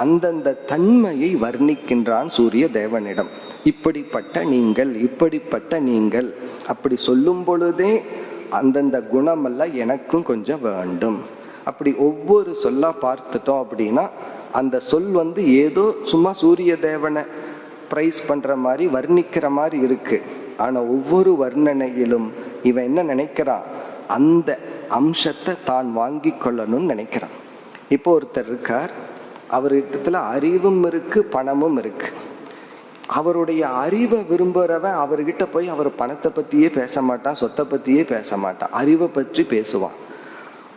அந்தந்த தன்மையை வர்ணிக்கின்றான் சூரிய தேவனிடம். இப்படிப்பட்ட நீங்கள், இப்படிப்பட்ட நீங்கள், அப்படி சொல்லும் பொழுதே அந்தந்த குணமெல்லாம் எனக்கும் கொஞ்சம் வேண்டும். அப்படி ஒவ்வொரு சொல்லா பார்த்துட்டோம் அப்படின்னா அந்த சொல் ஏதோ சும்மா சூரிய தேவனை பிரைஸ் பண்ற மாதிரி வர்ணிக்கிற மாதிரி இருக்கு. ஆனா ஒவ்வொரு வர்ணனையிலும் இவன் என்ன நினைக்கிறான், அந்த அம்சத்தை தான் வாங்கி கொள்ளணும்னு நினைக்கிறான். இப்போ ஒருத்தர் இருக்கார், அவர்கிட்ட அறிவும் இருக்கு, பணமும் இருக்கு. அவருடைய அறிவை விரும்புறவன் அவர்கிட்ட போய் அவர் பணத்தை பத்தியே பேச மாட்டான், சொத்தை பத்தியே பேச மாட்டான், அறிவை பற்றி பேசுவான்.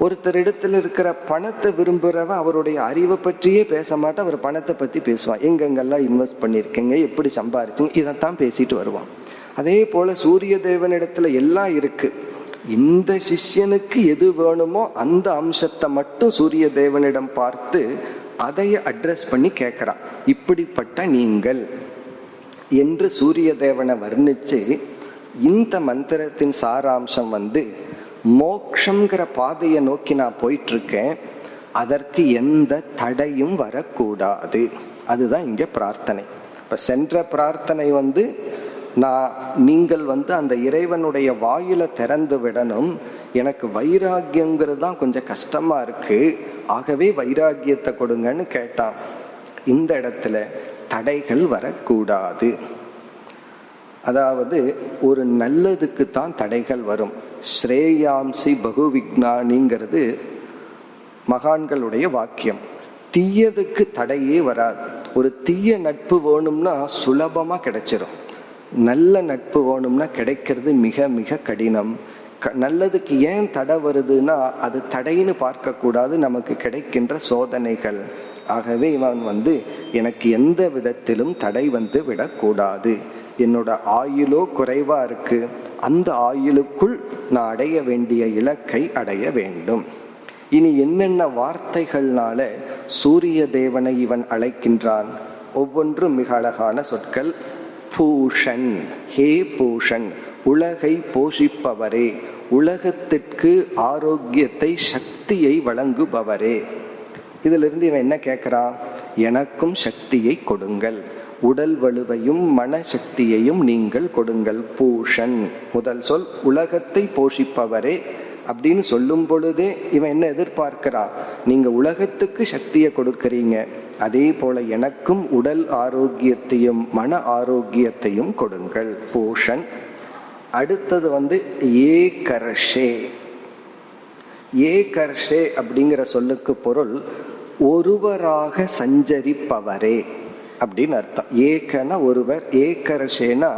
ஒருத்தர் இடத்துல இருக்கிற பணத்தை விரும்புறவன் அவருடைய அறிவை பற்றியே பேச மாட்டான், அவர் பணத்தை பத்தி பேசுவான். எங்கெங்கெல்லாம் இன்வெஸ்ட் பண்ணிருக்கீங்க, எப்படி சம்பாரிச்சிங்க, இதைத்தான் பேசிட்டு வருவான். அதே போல சூரிய தேவனிடத்துல எல்லாம் இருக்கு. இந்த சிஷ்யனுக்கு எது வேணுமோ அந்த அம்சத்தை மட்டும் சூரிய தேவனிடம் பார்த்து அதைய அட்ரஸ் பண்ணி கேட்கிறான். இப்படிப்பட்ட நீங்கள் என்று சூரிய தேவனை வர்ணிச்சு இந்த மந்திரத்தின் சாராம்சம் மோக்ஷங்கிற பாதையை நோக்கி நான் போயிட்டு இருக்கேன், அதற்கு எந்த தடையும் வரக்கூடாது. அதுதான் இங்க பிரார்த்தனை. இப்ப சென்ற பிரார்த்தனை நீங்கள் அந்த இறைவனுடைய வாயில திறந்து விடணும், எனக்கு வைராகியங்கிறது தான் கொஞ்சம் கஷ்டமா இருக்கு, ஆகவே வைராகியத்தை கொடுங்கன்னு கேட்டான். இந்த இடத்துல தடைகள் வரக்கூடாது. அதாவது ஒரு நல்லதுக்கு தான் தடைகள் வரும். ஸ்ரேயாம்சி பகு விக்னானிங்கிறது மகான்களுடைய வாக்கியம். தீயதுக்கு தடையே வராது. ஒரு தீய நட்பு வேணும்னா சுலபமா கிடைச்சிரும், நல்ல நட்பு வேணும்னா கிடைக்கிறது மிக மிக கடினம். நல்லதுக்கு ஏன் தடை வருதுன்னா அது தடைன்னு பார்க்க கூடாது, நமக்கு கிடைக்கின்ற சோதனைகள். ஆகவே இவன் எனக்கு எந்த விதத்திலும் தடை விடக்கூடாது. என்னோட ஆயுளோ குறைவா இருக்கு, அந்த ஆயுளுக்குள் நான் அடைய வேண்டிய இலக்கை அடைய வேண்டும். இனி என்னென்ன வார்த்தைகள்னால சூரிய தேவனை இவன் அழைக்கின்றான்? ஒவ்வொன்றும் மிக அழகான சொற்கள். பூஷன், ஹே பூஷன், உலகை போஷிப்பவரே, உலகத்திற்கு ஆரோக்கியத்தை சக்தியை வழங்குபவரே. இதிலிருந்து இவன் என்ன கேட்கிறான்? எனக்கும் சக்தியை கொடுங்கள், உடல் வலுவையும் மனசக்தியையும் நீங்கள் கொடுங்கள். பூஷன் முதல் சொல் உலகத்தை போஷிப்பவரே அப்படின்னு சொல்லும் பொழுதே இவன் என்ன எதிர்பார்க்கிறான்? நீங்க உலகத்துக்கு சக்தியை கொடுக்கறீங்க, அதே போல எனக்கும் உடல் ஆரோக்கியத்தையும் மன ஆரோக்கியத்தையும் கொடுங்கள். பூஷன். அடுத்தது ஏகர்ஷே. ஏகர்ஷே அப்படிங்கிற சொல்லுக்கு பொருள் ஒருவராக சஞ்சரிப்பவரே அப்படின்னு அர்த்தம். ஏகன ஒருவர், ஏகர்ஷேனா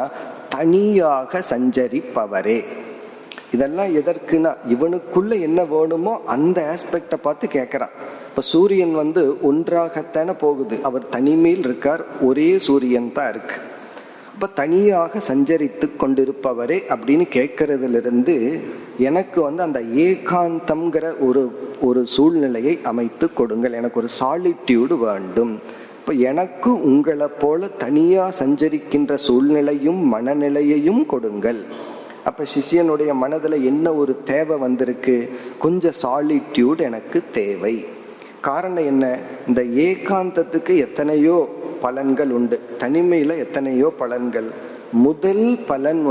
தனியாக சஞ்சரிப்பவரே. இதெல்லாம் எதற்குனா இவனுக்குள்ள என்ன வேணுமோ அந்த ஆஸ்பெக்டை பார்த்து கேட்கறான். இப்ப சூரியன் ஒன்றாகத்தானே போகுது, அவர் தனிமையில் இருக்கார், ஒரே சூரியன் தான் இருக்கு. அப்ப தனியாக சஞ்சரித்து கொண்டிருப்பவரே அப்படின்னு கேட்கறதுல இருந்து எனக்கு அந்த ஏகாந்தம்ங்கிற ஒரு சூழ்நிலையை அமைத்து கொடுங்கள், எனக்கு ஒரு சாலிட்யூடு வேண்டும். இப்ப எனக்கு உங்களை போல தனியா சஞ்சரிக்கின்ற சூழ்நிலையும் மனநிலையையும் கொடுங்கள். அப்ப சிஷியனுடைய மனதுல என்ன ஒரு தேவை வந்திருக்கு? கொஞ்சம் சாலிட்யூட் எனக்கு தேவை. காரணம் என்ன? இந்த ஏகாந்தத்துக்கு எத்தனையோ பலன்கள் உண்டு, தனிமையில எத்தனையோ பலன்கள். முதல் பலன்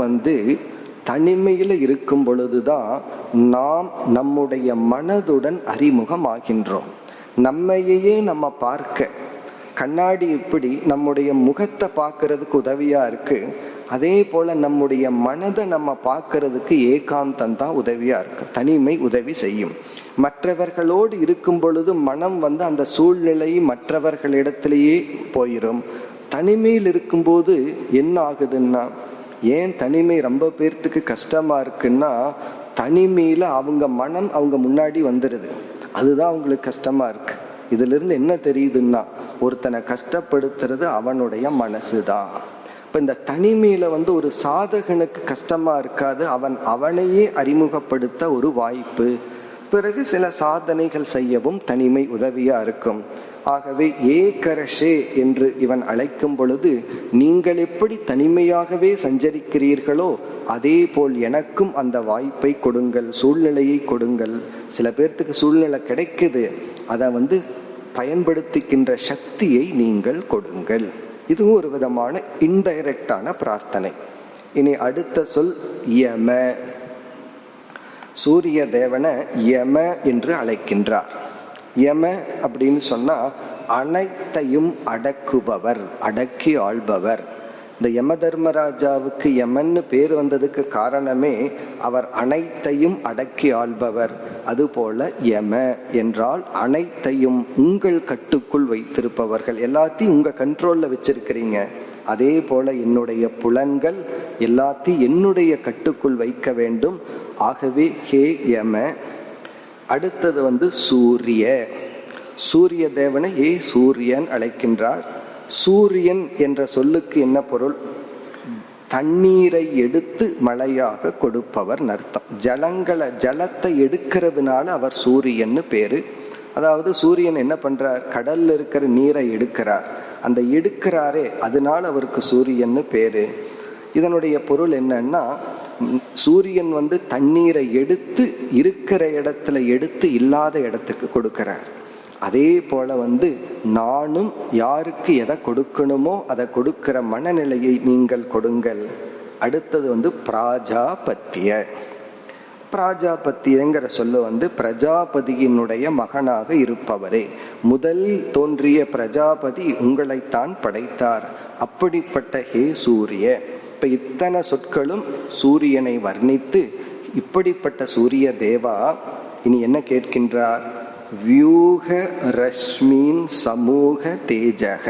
தனிமையில இருக்கும் பொழுதுதான் நாம் நம்முடைய மனதுடன் அறிமுகமாகின்றோம். நம்மையே நம்ம பார்க்க கண்ணாடி இப்படி நம்முடைய முகத்தை பார்க்கறதுக்கு உதவியா இருக்கு, அதே போல நம்முடைய மனதை நம்ம பார்க்கறதுக்கு ஏகாந்தம் தான் உதவியா இருக்கு, தனிமை உதவி செய்யும். மற்றவர்களோடு இருக்கும் பொழுது மனம் அந்த சூழ்நிலை மற்றவர்களிடத்திலேயே போயிடும். தனிமையில் இருக்கும்போது என்ன ஆகுதுன்னா, ஏன் தனிமை ரொம்ப பேர்த்துக்கு கஷ்டமா இருக்குன்னா, தனிமையில அவங்க மனம் அவங்க முன்னாடி வந்துடுது, அதுதான் அவங்களுக்கு கஷ்டமா இருக்கு. இதுல இருந்து என்ன தெரியுதுன்னா, ஒருத்தனை கஷ்டப்படுத்துறது அவனுடைய மனசுதான். இப்ப இந்த தனிமையில ஒரு சாதகனுக்கு கஷ்டமா இருக்காது, அவனையே அறிமுகப்படுத்த ஒரு வாய்ப்பு. பிறகு சில சாதனைகள் செய்யவும் தனிமை உதவியா இருக்கும். ஆகவே ஏகர்ஷே என்று இவன் அழைக்கும் பொழுது, நீங்கள் எப்படி தனிமையாகவே சஞ்சரிக்கிறீர்களோ அதே போல் எனக்கும் அந்த வாய்ப்பை கொடுங்கள், சூழ்நிலையை கொடுங்கள். சில பேர்த்துக்கு சூழ்நிலை கிடைக்குது, அதை பயன்படுத்திக்கின்ற சக்தியை நீங்கள் கொடுங்கள். இதுவும் ஒரு விதமான இன்டைரக்டான பிரார்த்தனை. இனி அடுத்த சொல் யம. சூரிய தேவனை யம என்று அழைக்கின்றார். யம அப்படின்னு சொன்னா அனைத்தையும் அடக்குபவர், அடக்கி ஆள்பவர். இந்த யம தர்மராஜாவுக்கு யமன்னு பேர் வந்ததுக்கு காரணமே அவர் அனைத்தையும் அடக்கி ஆள்பவர். அதுபோல யம என்றால் அனைத்தையும் உங்கள் கட்டுக்குள் வைத்திருப்பவர்கள், எல்லாத்தையும் உங்க கண்ட்ரோல்ல வச்சிருக்கிறீங்க. அதே போல என்னுடைய புலன்கள் எல்லாத்தையும் என்னுடைய கட்டுக்குள் வைக்க வேண்டும். ஆகவே ஹே யம. அடுத்தது சூரிய. சூரிய தேவனை ஏ சூரியன் அழைக்கின்றார். சூரியன் என்ற சொல்லுக்கு என்ன பொருள்? தண்ணீரை எடுத்து மழையாக கொடுப்பவர் அர்த்தம். ஜலத்தை எடுக்கிறதுனால அவர் சூரியன்னு பேரு. அதாவது சூரியன் என்ன பண்றார்? கடல்ல இருக்கிற நீரை எடுக்கிறார். அந்த எடுக்கிறாரே அதனால அவருக்கு சூரியன்னு பேரு. இதனுடைய பொருள் என்னன்னா, சூரியன் தண்ணீரை எடுத்து இருக்கிற இடத்துல எடுத்து இல்லாத இடத்துக்கு கொடுக்கிறார். அதே போல நானும் யாருக்கு எதை கொடுக்கணுமோ அதை கொடுக்கிற மனநிலையை நீங்கள் கொடுங்கள். அடுத்தது பிராஜாபத்திய. பிராஜாபத்தியங்கிற சொல்ல பிரஜாபதியினுடைய மகனாக இருப்பவரே. முதல் தோன்றிய பிரஜாபதி உங்களைத்தான் படைத்தார். அப்படிப்பட்ட ஹே சூரிய. இப்ப இத்தனை சொற்களும் சூரியனை வர்ணித்து, இப்படிப்பட்ட சூரிய தேவா இனி என்ன கேட்கின்றார்? வியூக ரஷ்மீன் சமூக தேஜக.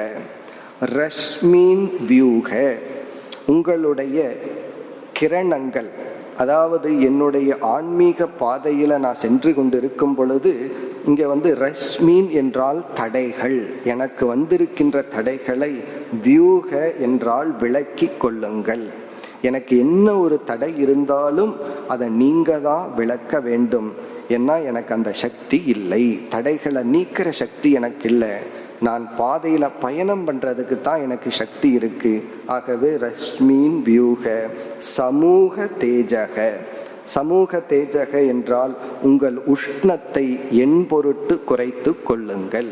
ரஷ்மீன் வியூக, உங்களுடைய கிரணங்கள். அதாவது என்னுடைய ஆன்மீக பாதையில நான் சென்று கொண்டிருக்கும் பொழுது இங்க ரஷ்மீன் என்றால் தடைகள், எனக்கு வந்திருக்கின்ற தடைகளை வியூக என்றால் விலக்கி கொள்ளுங்கள். எனக்கு என்ன ஒரு தடை இருந்தாலும் அதை நீங்க தான் விளக்க வேண்டும். ஏன்னா எனக்கு அந்த சக்தி இல்லை, தடைகளை நீக்கிற சக்தி எனக்கு இல்லை, நான் பாதையில பயணம் பண்றதுக்கு தான் எனக்கு சக்தி இருக்கு. ஆகவே ரஷ்மீன் வியூக சமூக தேஜக. சமூக தேஜக என்றால் உங்கள் உஷ்ணத்தை என் பொருட்டு குறைத்து கொள்ளுங்கள்.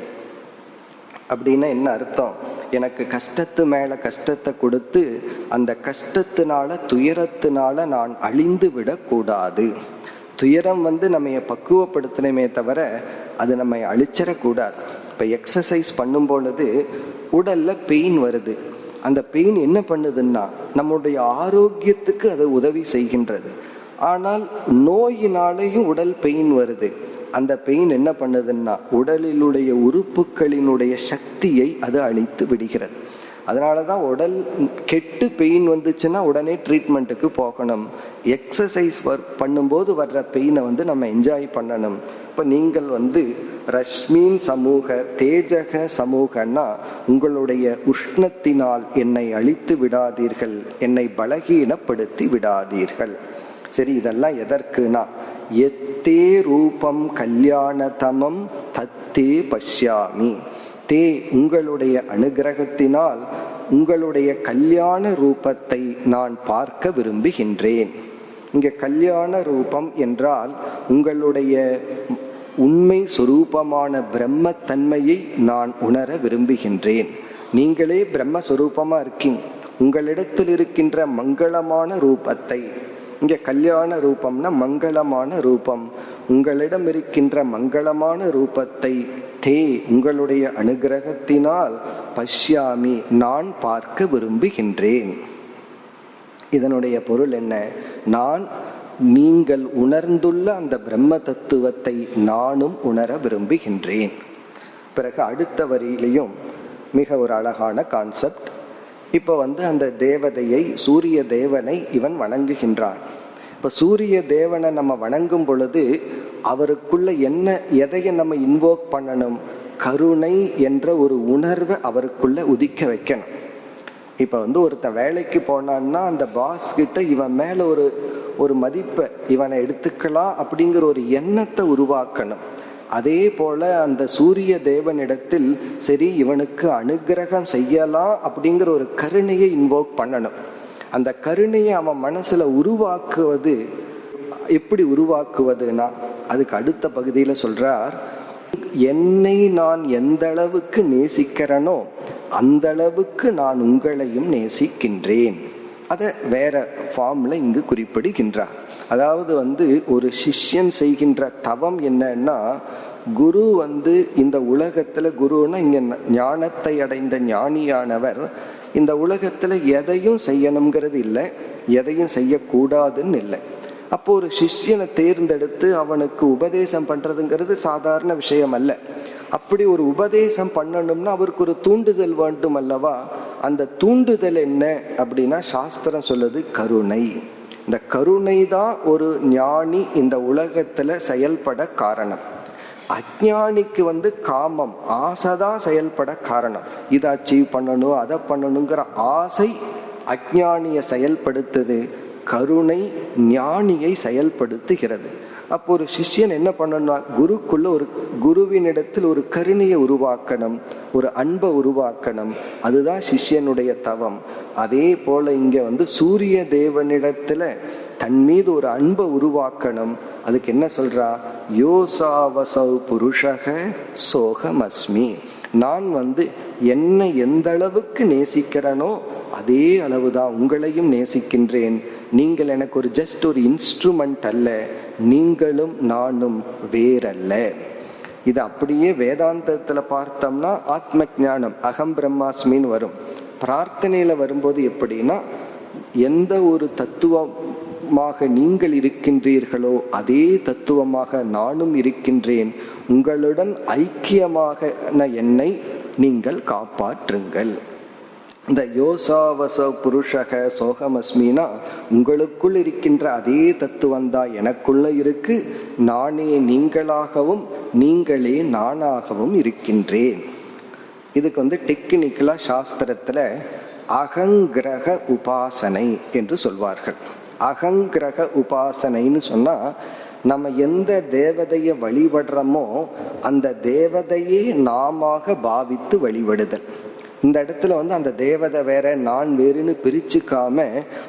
அப்படின்னா என்ன அர்த்தம்? எனக்கு கஷ்டத்து மேல கஷ்டத்தை கொடுத்து அந்த கஷ்டத்தினால துயரத்தினால நான் அழிந்து விடக்கூடாது. துயரம் நம்ம பக்குவப்படுத்தணுமே தவிர அது நம்மை அழிச்சிடக்கூடாது. இப்போ எக்ஸசைஸ் பண்ணும் பொழுது உடல்ல பெயின் வருது. அந்த பெயின் என்ன பண்ணுதுன்னா நம்முடைய ஆரோக்கியத்துக்கு அது உதவி செய்கின்றது. ஆனால் நோயினாலேயும் உடல் பெயின் வருது. அந்த பெயின் என்ன பண்ணுதுன்னா உடலிலுடைய உறுப்புகளினுடைய சக்தியை அது அழித்து விடுகிறது. அதனாலதான் உடல் கெட்டு பெயின் வந்துச்சுன்னா உடனே ட்ரீட்மெண்ட்டுக்கு போகணும். எக்ஸசைஸ் பண்ணும்போது வர்ற பெயினை நம்ம என்ஜாய் பண்ணணும். இப்போ நீங்கள் ரஷ்மீன் சமூக தேஜக சமூகன்னா உங்களுடைய உஷ்ணத்தினால் என்னை அழித்து விடாதீர்கள், என்னை பலகீனப்படுத்தி விடாதீர்கள். சரி, இதெல்லாம் எதற்குனா எத்தே ரூபம் கல்யாணதமம் தத்தே பஷ்யாமி. தே உங்களுடைய அனுகிரகத்தினால் உங்களுடைய கல்யாண ரூபத்தை நான் பார்க்க விரும்புகின்றேன். இங்க கல்யாண ரூபம் என்றால் உங்களுடைய உண்மை சொரூபமான பிரம்மத்தன்மையை நான் உணர விரும்புகின்றேன். நீங்களே பிரம்மஸ்வரூபமா இருக்கீங்க. உங்களிடத்தில் இருக்கின்ற மங்களமான ரூபத்தை, இங்க கல்யாண ரூபம்னா மங்களமான ரூபம், உங்களிடம் இருக்கின்ற மங்களமான ரூபத்தை தே உங்களுடைய அனுகிரகத்தினால் பஷ்யாமி நான் பார்க்க விரும்புகின்றேன். இதனுடைய பொருள் என்ன? நான் நீங்கள் உணர்ந்துள்ள அந்த பிரம்ம தத்துவத்தை நானும் உணர விரும்புகின்றேன். பிறகு அடுத்த வரியிலையும் மிக ஒரு அழகான கான்செப்ட். இப்போ அந்த தேவதையை சூரிய தேவனை இவன் வணங்குகின்றான். இப்போ சூரிய தேவனை நம்ம வணங்கும் பொழுது அவருக்குள்ள எதையை நம்ம இன்வோக் பண்ணணும்? கருணை என்ற ஒரு உணர்வை அவருக்குள்ள உதிக்க வைக்கணும். இப்போ ஒருத்தன் வேலைக்கு போனான்னா அந்த பாஸ் கிட்ட இவன் மேல ஒரு மதிப்பை இவனை எடுத்துக்கலாம் அப்படிங்கிற ஒரு எண்ணத்தை உருவாக்கணும். அதே போல அந்த சூரிய தேவனிடத்தில் சரி இவனுக்கு அனுகிரகம் செய்யலாம் அப்படிங்கிற ஒரு கருணையை இன்வோக் பண்ணணும். அந்த கருணையை அவன் மனசுல உருவாக்குவது எப்படி உருவாக்குவதுன்னா அதுக்கு அடுத்த பகுதியில சொல்றார், என்னை நான் எந்த அளவுக்கு நேசிக்கிறேனோ அந்த அளவுக்கு நான் உங்களையும் நேசிக்கின்றேன். அதை வேற ஃபார்ம்ல இங்கு குறிப்பிடுகின்றார். அதாவது ஒரு சிஷ்யன் செய்கின்ற தவம் என்னன்னா, குரு இந்த உலகத்துல, குருன்னா இங்க ஞானத்தை அடைந்த ஞானியானவர் இந்த உலகத்துல எதையும் செய்யணுங்கிறது இல்லை, எதையும் செய்யக்கூடாதுன்னு இல்லை. அப்போ ஒரு சிஷ்யனை தேர்ந்தெடுத்து அவனுக்கு உபதேசம் பண்றதுங்கிறது சாதாரண விஷயம் அல்ல. அப்படி ஒரு உபதேசம் பண்ணணும்னா அவருக்கு ஒரு தூண்டுதல் வேண்டும் அல்லவா? அந்த தூண்டுதல் என்ன அப்படின்னா சாஸ்திரம் சொல்லுது கருணை. இந்த கருணை தான் ஒரு ஞானி இந்த உலகத்துல செயல்பட காரணம். அஞ்ஞானிக்கு காமம், ஆசைதான் செயல்பட காரணம். இதை அச்சீவ் பண்ணணும், அதை பண்ணணுங்கிற ஆசை அஞ்ஞானியை செயல்படுத்துது, கருணை ஞானியை செயல்படுத்துகிறது. அப்போ ஒரு சிஷ்யன் என்ன பண்ணணும்னா குருக்குள்ள ஒரு குருவினிடத்தில் ஒரு கருணையை உருவாக்கணும், ஒரு அன்பை உருவாக்கணும். அதுதான் சிஷ்யனுடைய தவம். அதே போல இங்க சூரிய தேவனிடத்துல தன் மீது ஒரு அன்பை உருவாக்கணும். அதுக்கு என்ன சொல்றா? யோசாவசௌ புருஷக சோகமஸ்மி. நான் என்னை எந்த அளவுக்கு நேசிக்கிறேனோ அதே அளவுதான் உங்களையும் நேசிக்கின்றேன். நீங்கள் எனக்கு ஒரு ஜஸ்ட் ஒரு இன்ஸ்ட்ருமெண்ட் அல்ல, நீங்களும் நானும் வேறல்ல. இது அப்படியே வேதாந்தத்துல பார்த்தோம்னா ஆத்ம ஞானம் அகம் பிரம்மாஸ்மின்னு வரும். பிரார்த்தனையில வரும்போது எப்படின்னா, எந்த ஒரு தத்துவமாக நீங்கள் இருக்கின்றீர்களோ அதே தத்துவமாக நானும் இருக்கின்றேன், உங்களுடன் ஐக்கியமாக என்னை நீங்கள் காப்பாற்றுங்கள். இந்த யோசாவச புருஷக சோகமஸ்மினா உங்களுக்குள் இருக்கின்ற அதே தத்துவம் தான் எனக்குள்ள இருக்கு. நானே நீங்களாகவும் நீங்களே நானாகவும் இருக்கின்றேன். இதுக்கு டெக்னிக்கலா சாஸ்திரத்துல அகங்கிரக உபாசனை என்று சொல்வார்கள். அகங்கிரக உபாசனைன்னு சொன்னா நம்ம எந்த தேவதையை வழிபடுறோமோ அந்த தேவதையே நாம பாவித்து வழிபடுதல். இந்த இடத்துல அந்த தேவதை வேற நான் வேறுன்னு பிரிச்சுக்காம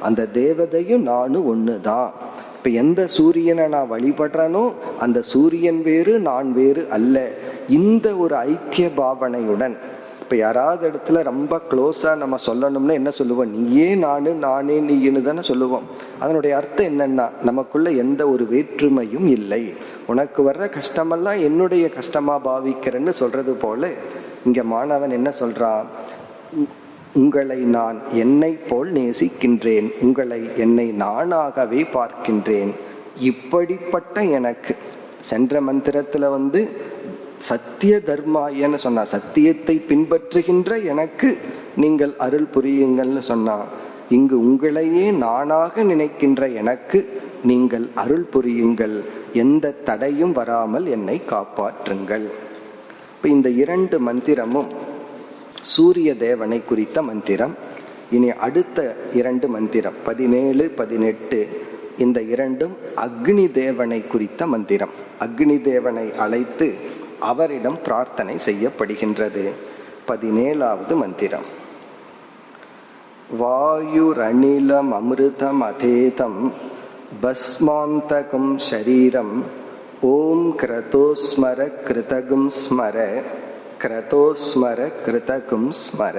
அந்த தேவதையும் நானும் ஒண்ணுதான். இப்ப எந்த சூரியனை நான் வழிபடுறனோ அந்த சூரியன் வேறு நான் வேறு அல்ல. இந்த ஒரு ஐக்கிய பாவனையுடன் இப்ப யாராவது இடத்துல ரொம்ப க்ளோஸா நம்ம சொல்லணும்னா என்ன சொல்லுவோம்? நீயே நானு, நானே நீன்னு தானே சொல்லுவோம். அதனுடைய அர்த்தம் என்னன்னா, நமக்குள்ள எந்த ஒரு வேற்றுமையும் இல்லை. உனக்கு வர்ற கஷ்டமெல்லாம் என்னுடைய கஷ்டமா பாவிக்கிறேன்னு சொல்றது போல இங்க மாணவன் என்ன சொல்றான்? உங்களை நான் என்னை போல் நேசிக்கின்றேன், உங்களை என்னை நானாகவே பார்க்கின்றேன். இப்படிப்பட்ட எனக்கு சென்ற மந்திரத்துல சத்திய தர்மாயன்னு சொன்னா, சத்தியத்தை பின்பற்றுகின்ற எனக்கு நீங்கள் அருள் புரியுங்கள்னு சொன்னா, இங்கு உங்களையே நானாக நினைக்கின்ற எனக்கு நீங்கள் அருள் புரியுங்கள், எந்த தடையும் வராமல் என்னை காப்பாற்றுங்கள். இப்ப இந்த 2 மந்திரமும் சூரிய தேவனை குறித்த மந்திரம். இனி அடுத்த 2 மந்திரம் 17, 18 இந்த 2ம் அக்னி தேவனை குறித்த மந்திரம். அக்னி தேவனை அழைத்து அவரிடம் பிரார்த்தனை செய்யப்படுகின்றது. 17வது மந்திரம். வாயுரணிலம் அமிர்தம் அதேதம் பஸ்மாந்தகம் ஷரீரம் ஓம் கிரதோஸ்மர கிருதகும் ஸ்மர கிரதோஸ்மர கிருதகும் ஸ்மர.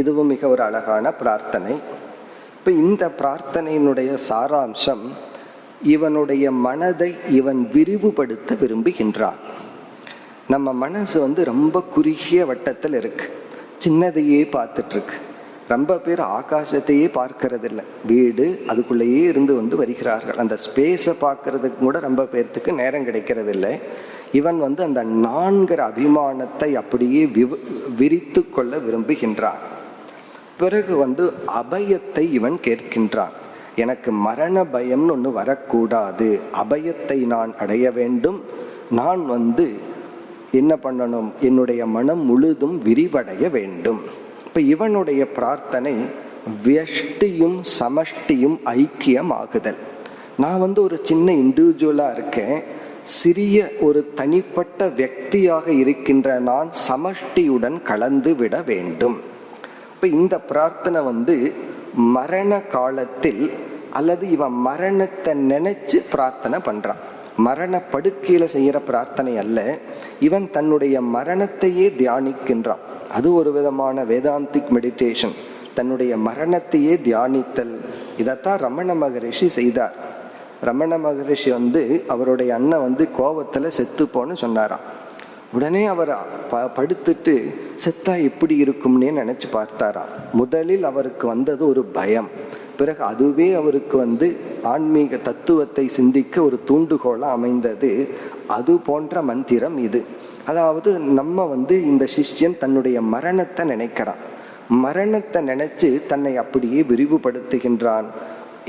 இதுவும் மிக ஒரு அழகான பிரார்த்தனை. இப்ப இந்த பிரார்த்தனையினுடைய சாராம்சம், இவனுடைய மனதை இவன் விரிவுபடுத்த விரும்புகின்றான். நம்ம மனசு ரொம்ப குறுகிய வட்டத்தில் இருக்கு, சின்னதையே பார்த்துட்டு இருக்கு. ரொம்ப பேர் ஆகாசத்தையே பார்க்கறது இல்லை, வீடு அதுக்குள்ளேயே இருந்து கொண்டு வருகிறார்கள். அந்த ஸ்பேஸை பார்க்கறதுக்கு கூட ரொம்ப பேர்த்துக்கு நேரம் கிடைக்கிறது இல்லை. இவன் அந்த நான்கிற அபிமானத்தை அப்படியே விரித்து கொள்ள விரும்புகின்றான். பிறகு அபயத்தை இவன் கேட்கின்றான். எனக்கு மரண பயம்னு ஒன்று வரக்கூடாது, அபயத்தை நான் அடைய வேண்டும். நான் என்ன பண்ணணும்? என்னுடைய மனம் முழுதும் விரிவடைய வேண்டும். இப்ப இவனுடைய பிரார்த்தனை வியஷ்டியும் சமஷ்டியும் ஐக்கியமாகுதல். நான் ஒரு சின்ன இண்டிவிஜுவலா இருக்கேன், சிறிய ஒரு தனிப்பட்ட வியக்தியாக இருக்கின்ற நான் சமஷ்டியுடன் கலந்து விட வேண்டும். இப்ப இந்த பிரார்த்தனை மரண காலத்தில் அல்லது இவன் மரணத்தை நினைச்சு பிரார்த்தனை பண்றான். மரண படுக்கையில செய்யற பிரார்த்தனை அல்ல, இவன் தன்னுடைய மரணத்தையே தியானிக்கின்றான். அது ஒரு விதமான வேதாந்திக் மெடிடேஷன், தன்னுடைய மரணத்தையே தியானித்தல். இதைத்தான் ரமண மகரிஷி செய்தார். ரமண மகரிஷி அவருடைய அண்ணன் கோபத்துல செத்து போன்னு சொன்னாராம். உடனே அவர் படுத்துட்டு செத்தா எப்படி இருக்கும்னே நினைச்சு பார்த்தாராம். முதலில் அவருக்கு வந்தது ஒரு பயம், பிறகு அதுவே அவருக்கு ஆன்மீக தத்துவத்தை சிந்திக்க ஒரு தூண்டுகோலா அமைந்தது. அது போன்ற மந்திரம் இது. அதாவது நம்ம இந்த சிஷ்யன் தன்னுடைய மரணத்தை நினைக்கிறான், மரணத்தை நினைச்சு தன்னை அப்படியே விரிவுபடுத்துகின்றான்.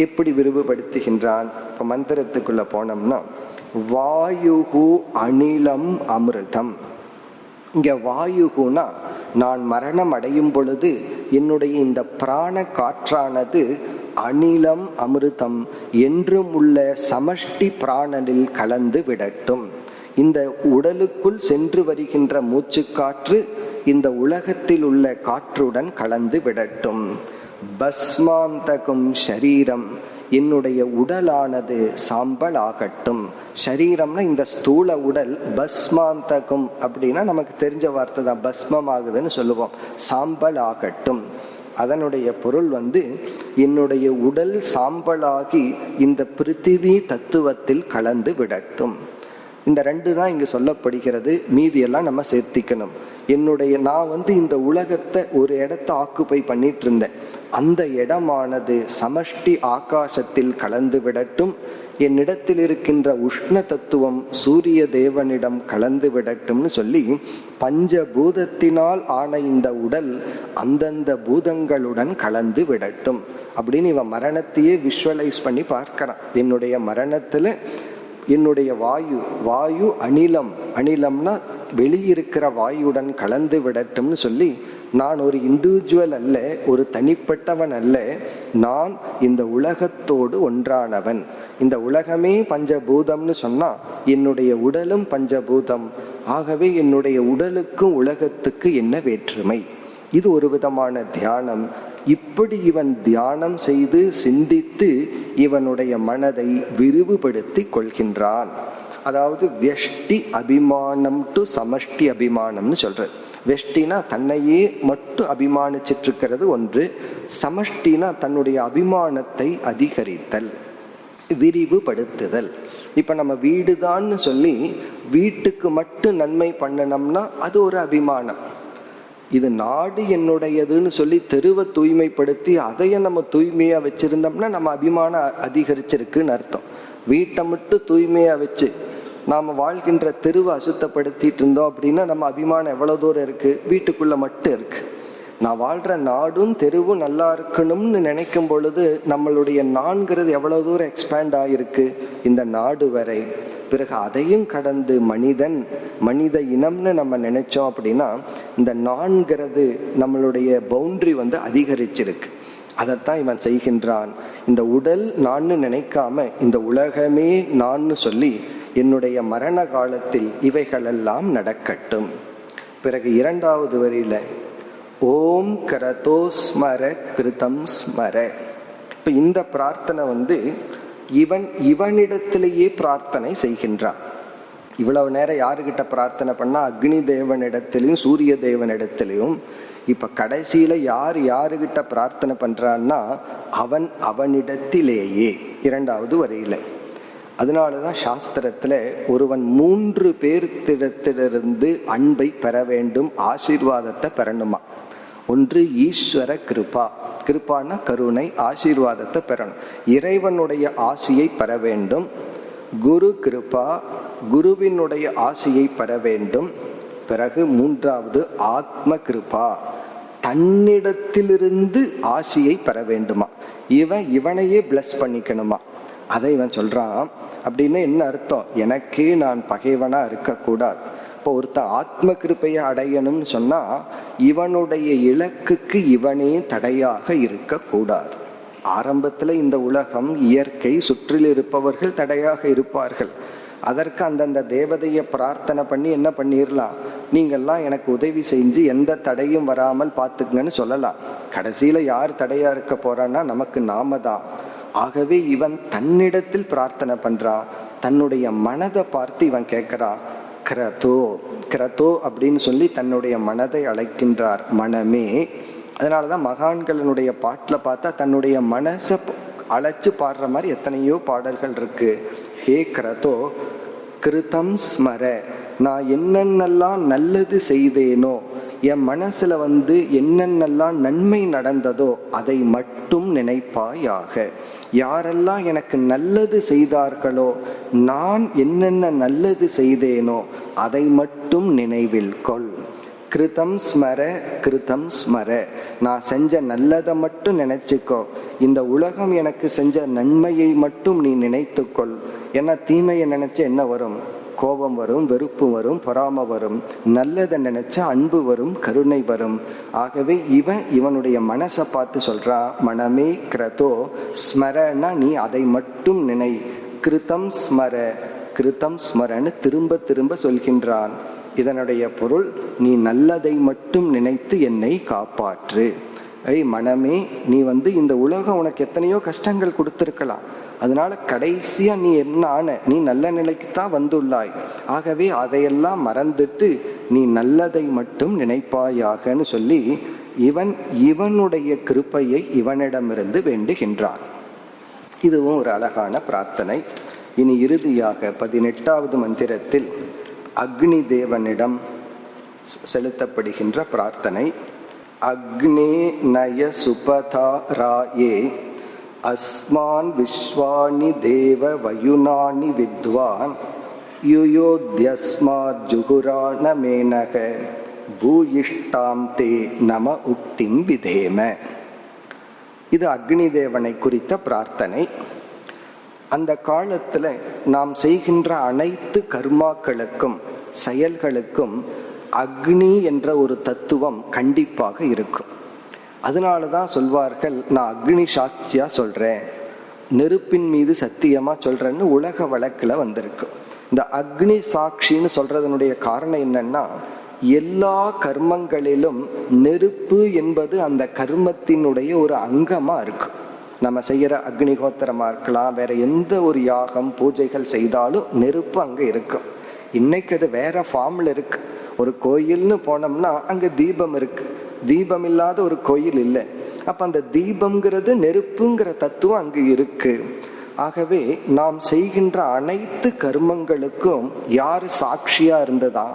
எப்படி விரிவுபடுத்துகின்றான்? இப்ப மந்திரத்துக்குள்ள போனோம்னா, வாயுகு அனிலம் அமிர்தம். இங்க வாயுகுனா நான் மரணம் அடையும் பொழுது என்னுடைய இந்த பிராண காற்றானது அனிலம் அமிர்தம் என்றும் உள்ள சமஷ்டி பிராணனில் கலந்து விடட்டும். இந்த உடலுக்குள் சென்று வருகின்ற மூச்சு காற்று இந்த உலகத்தில் உள்ள காற்றுடன் கலந்து விடட்டும். பஸ்மாந்தகம் ஷரீரம், என்னுடைய உடலானது சாம்பல் ஆகட்டும். ஷரீரம்னா இந்த ஸ்தூல உடல், பஸ்மாந்தகம் அப்படின்னா நமக்கு தெரிஞ்ச வார்த்தை தான், பஸ்மம் ஆகுதுன்னு சொல்லுவோம். சாம்பல் ஆகட்டும். அதனுடைய பொருள் என்னுடைய உடல் சாம்பலாகி இந்த பிருத்திவி தத்துவத்தில் கலந்து விடட்டும். இந்த 2 தான் இங்கு சொல்லப்படுகிறது, மீதியெல்லாம் நம்ம சேர்த்திக்கணும். நான் இந்த உலகத்தை ஒரு இடத்தை ஆக்குப்பை பண்ணிட்டு இருந்தேன், அந்த இடமானது சமஷ்டி ஆகாசத்தில் கலந்து விடட்டும். என்னிடத்தில் இருக்கின்ற உஷ்ண தத்துவம் சூரிய தேவனிடம் கலந்து விடட்டும்னு சொல்லி, பஞ்சபூதத்தினால் ஆன இந்த உடல் அந்தந்த பூதங்களுடன் கலந்து விடட்டும் அப்படின்னு இவன் மரணத்தையே விஷுவலைஸ் பண்ணி பார்க்கிறான். என்னுடைய மரணத்துல என்னுடைய வாயு அனிலம், அனிலம்னா வெளியிருக்கிற வாயுடன் கலந்து விடட்டும்னு சொல்லி நான் ஒரு இண்டிவிஜுவல் அல்ல, ஒரு தனிப்பட்டவன் அல்ல, நான் இந்த உலகத்தோடு ஒன்றானவன். இந்த உலகமே பஞ்சபூதம்னு சொன்னா என்னுடைய உடலும் பஞ்சபூதம். ஆகவே என்னுடைய உடலுக்கும் உலகத்துக்கு என்ன வேற்றுமை? இது ஒரு விதமான தியானம். இப்படி இவன் தியானம் செய்து சிந்தித்து இவனுடைய மனதை விரிவுபடுத்தி கொள்கின்றான். அதாவது வெஷ்டி அபிமானம் டு சமஷ்டி அபிமானம்னு சொல்றது. வெஷ்டினா தன்னையே மட்டும் அபிமானிச்சிட்டு இருக்கிறது ஒன்று, சமஷ்டினா தன்னுடைய அபிமானத்தை அதிகரித்தல், விரிவுபடுத்துதல். இப்ப நம்ம வீடுதான்னு சொல்லி வீட்டுக்கு மட்டும் நன்மை பண்ணணும்னா அது ஒரு அபிமானம். இது நாடு என்னுடையதுன்னு சொல்லி தெருவை தூய்மைப்படுத்தி அதைய நம்ம தூய்மையா வச்சிருந்தோம்னா நம்ம அபிமானம் அதிகரிச்சிருக்குன்னு அர்த்தம். வீட்டை மட்டும் தூய்மையா வச்சு நாம வாழ்கின்ற தெருவை அசுத்தப்படுத்திட்டு இருந்தோம் அப்படின்னா நம்ம அபிமானம் எவ்வளவு தூரம் இருக்கு? வீட்டுக்குள்ள மட்டும் இருக்கு. நான் வாழ்ற நாடும் தெருவும் நல்லா இருக்கணும்னு நினைக்கும் பொழுது நம்மளுடைய நான்கிறது எவ்வளவு தூரம் எக்ஸ்பேண்ட் ஆகிருக்கு இந்த நாடு வரை. பிறகு அதையும் கடந்து மனித இனம்னு நம்ம நினைச்சோம் அப்படின்னா இந்த நான்கிறது நம்மளுடைய பவுண்டரி அதிகரிச்சிருக்கு. அதைத்தான் இவன் செய்கின்றான். இந்த உடல் நான்னு நினைக்காம இந்த உலகமே நான்னு சொல்லி என்னுடைய மரண காலத்தில் இவைகளெல்லாம் நடக்கட்டும். பிறகு இரண்டாவது வரியில ஓம் கரதோ ஸ்மர கிருதம் ஸ்மர. இப்ப இந்த பிரார்த்தனை இவனிடத்திலேயே பிரார்த்தனை செய்கின்றான். இவ்வளவு நேரம் யாருகிட்ட பிரார்த்தனை பண்ணா? அக்னி தேவனிடத்திலையும் சூரிய தேவனிடத்திலையும். இப்ப கடைசியில யாருகிட்ட பிரார்த்தனை பண்றான்னா அவனிடத்திலேயே. இரண்டாவது வரையில அதனாலதான் சாஸ்திரத்துல ஒருவன் 3 பேர்த்திடத்திலிருந்து அன்பை பெற வேண்டும், ஆசீர்வாதத்தை பெறணுமா. ஒன்று ஈஸ்வர கிருபா, கிருபான கருணை, ஆசீர்வாதத்தை பெறணும், இறைவனுடைய ஆசியை பெற வேண்டும். குரு கிருபா, குருவினுடைய ஆசியை பெற வேண்டும். பிறகு மூன்றாவது ஆத்ம கிருபா, தன்னிடத்திலிருந்து ஆசியை பெற வேண்டுமா. இவனையே பிளஸ் பண்ணிக்கணுமா. அதை இவன் சொல்றான். அப்படின்னு என்ன அர்த்தம்? எனக்கே நான் பகைவனா இருக்கக்கூடாது. இப்போ ஒருத்தன் ஆத்ம கிருபையை அடையணும்னு சொன்னா இவனுடைய இலக்குக்கு இவனே தடையாக இருக்கக்கூடாது. ஆரம்பத்துல இந்த உலகம் இயற்கை சுற்றில் இருப்பவர்கள் தடையாக இருப்பார்கள். அதற்கு அந்தந்த தேவதையை பிரார்த்தனை பண்ணி என்ன பண்ணிடலாம், நீங்கள்லாம் எனக்கு உதவி செஞ்சு எந்த தடையும் வராமல் பார்த்துக்குங்கன்னு சொல்லலாம். கடைசியில யார் தடையா இருக்க போறான்னா நமக்கு நாம தான். ஆகவே இவன் தன்னிடத்தில் பிரார்த்தனை பண்றான். தன்னுடைய மனதை பார்த்து இவன் கேட்கிறான். கிரதோ அப்படின்னு சொல்லி தன்னுடைய மனதை அழைக்கின்றார். மனமே. அதனாலதான் மகான்களினுடைய பாட்டுல பார்த்தா தன்னுடைய மனசை அழைச்சு பாடுற மாதிரி எத்தனையோ பாடல்கள் இருக்கு. ஹே கிரதோ கிருதம் ஸ்மர, நான் என்னென்னலாம் நல்லது செய்தேனோ, என் மனசுல என்னென்னலாம் நன்மை நடந்ததோ அதை மட்டும் நினைப்பாயாக. யாரெல்லாம் எனக்கு நல்லது செய்தார்களோ, நான் என்னென்ன நல்லது செய்தேனோ அதை மட்டும் நினைவில் கொள். கிருதம் ஸ்மர, கிருதம் ஸ்மர, நான் செஞ்ச நல்லதை மட்டும் நினைச்சுக்கோ. இந்த உலகம் எனக்கு செஞ்ச நன்மையை மட்டும் நீ நினைத்துக்கொள். ஏன்னா தீமையை நினைச்ச என்ன வரும்? கோபம் வரும், வெறுப்பு வரும், பொறாமை வரும். நல்லதை நினைச்சா அன்பு வரும், கருணை வரும். ஆகவே இவனுடைய மனசை பார்த்து சொல்றான், மனமே கிரதோ ஸ்மரனா நீ அதை மட்டும் நினை. கிருதம் ஸ்மர, கிருதம் ஸ்மரன்னு திரும்ப திரும்ப சொல்கின்றான். இதனுடைய பொருள், நீ நல்லதை மட்டும் நினைத்து என்னை காப்பாற்று. மனமே, நீ இந்த உலகம் உனக்கு எத்தனையோ கஷ்டங்கள் கொடுத்திருக்கலாம். அதனால கடைசியா நீ என்ன ஆன? நீ நல்ல நிலைக்கு தான் வந்துள்ளாய். ஆகவே அதையெல்லாம் மறந்துட்டு நீ நல்லதை மட்டும் நினைப்பாயாகன்னு சொல்லி இவனுடைய கிருபையை இவனிடமிருந்து வேண்டுகின்றான். இதுவும் ஒரு அழகான பிரார்த்தனை. இனி இறுதியாக 18வது மந்திரத்தில் அக்னி தேவனிடம் செலுத்தப்படுகின்ற பிரார்த்தனை. அக்னே நய சுபதா ராயே அஸ்மான் விஸ்வானி தேவ வயுனானி வித்வான் யுயோத்யஸ்மாத் ஜுகுராண மேனக பூயிஷ்டாம் தே நம உக்திம் விதேம. இது அக்னி தேவனை குறித்த பிரார்த்தனை. அந்த காலத்துல நாம் செய்கின்ற அனைத்து கர்மாக்களுக்கும் செயல்களுக்கும் அக்னி என்ற ஒரு தத்துவம் கண்டிப்பாக இருக்கும். அதனாலதான் சொல்வார்கள், நான் அக்னி சாட்சியா சொல்றேன், நெருப்பின் மீது சத்தியமா சொல்றேன்னு உலக வழக்குல வந்திருக்கு. இந்த அக்னி சாட்சின்னு சொல்றதனுடைய காரணம் என்னன்னா, எல்லா கர்மங்களிலும் நெருப்பு என்பது அந்த கர்மத்தினுடைய ஒரு அங்கமா இருக்கு. நம்ம செய்யற அக்னிஹோத்திரமா இருக்கலாம், வேற எந்த ஒரு யாகம் பூஜைகள் செய்தாலும் நெருப்பு அங்க இருக்கும். இன்னைக்கு அது வேற ஃபார்ம்ல இருக்கு. ஒரு கோயில்னு போனோம்னா அங்க தீபம் இருக்கு, தீபம் இல்லாத ஒரு கோயில் இல்லை. அப்ப அந்த தீபம்ங்கிறது நெருப்புங்கிற தத்துவம் அங்கு இருக்கு. ஆகவே நாம் செய்கின்ற அனைத்து கர்மங்களுக்கும் யார் சாட்சியா இருந்ததா?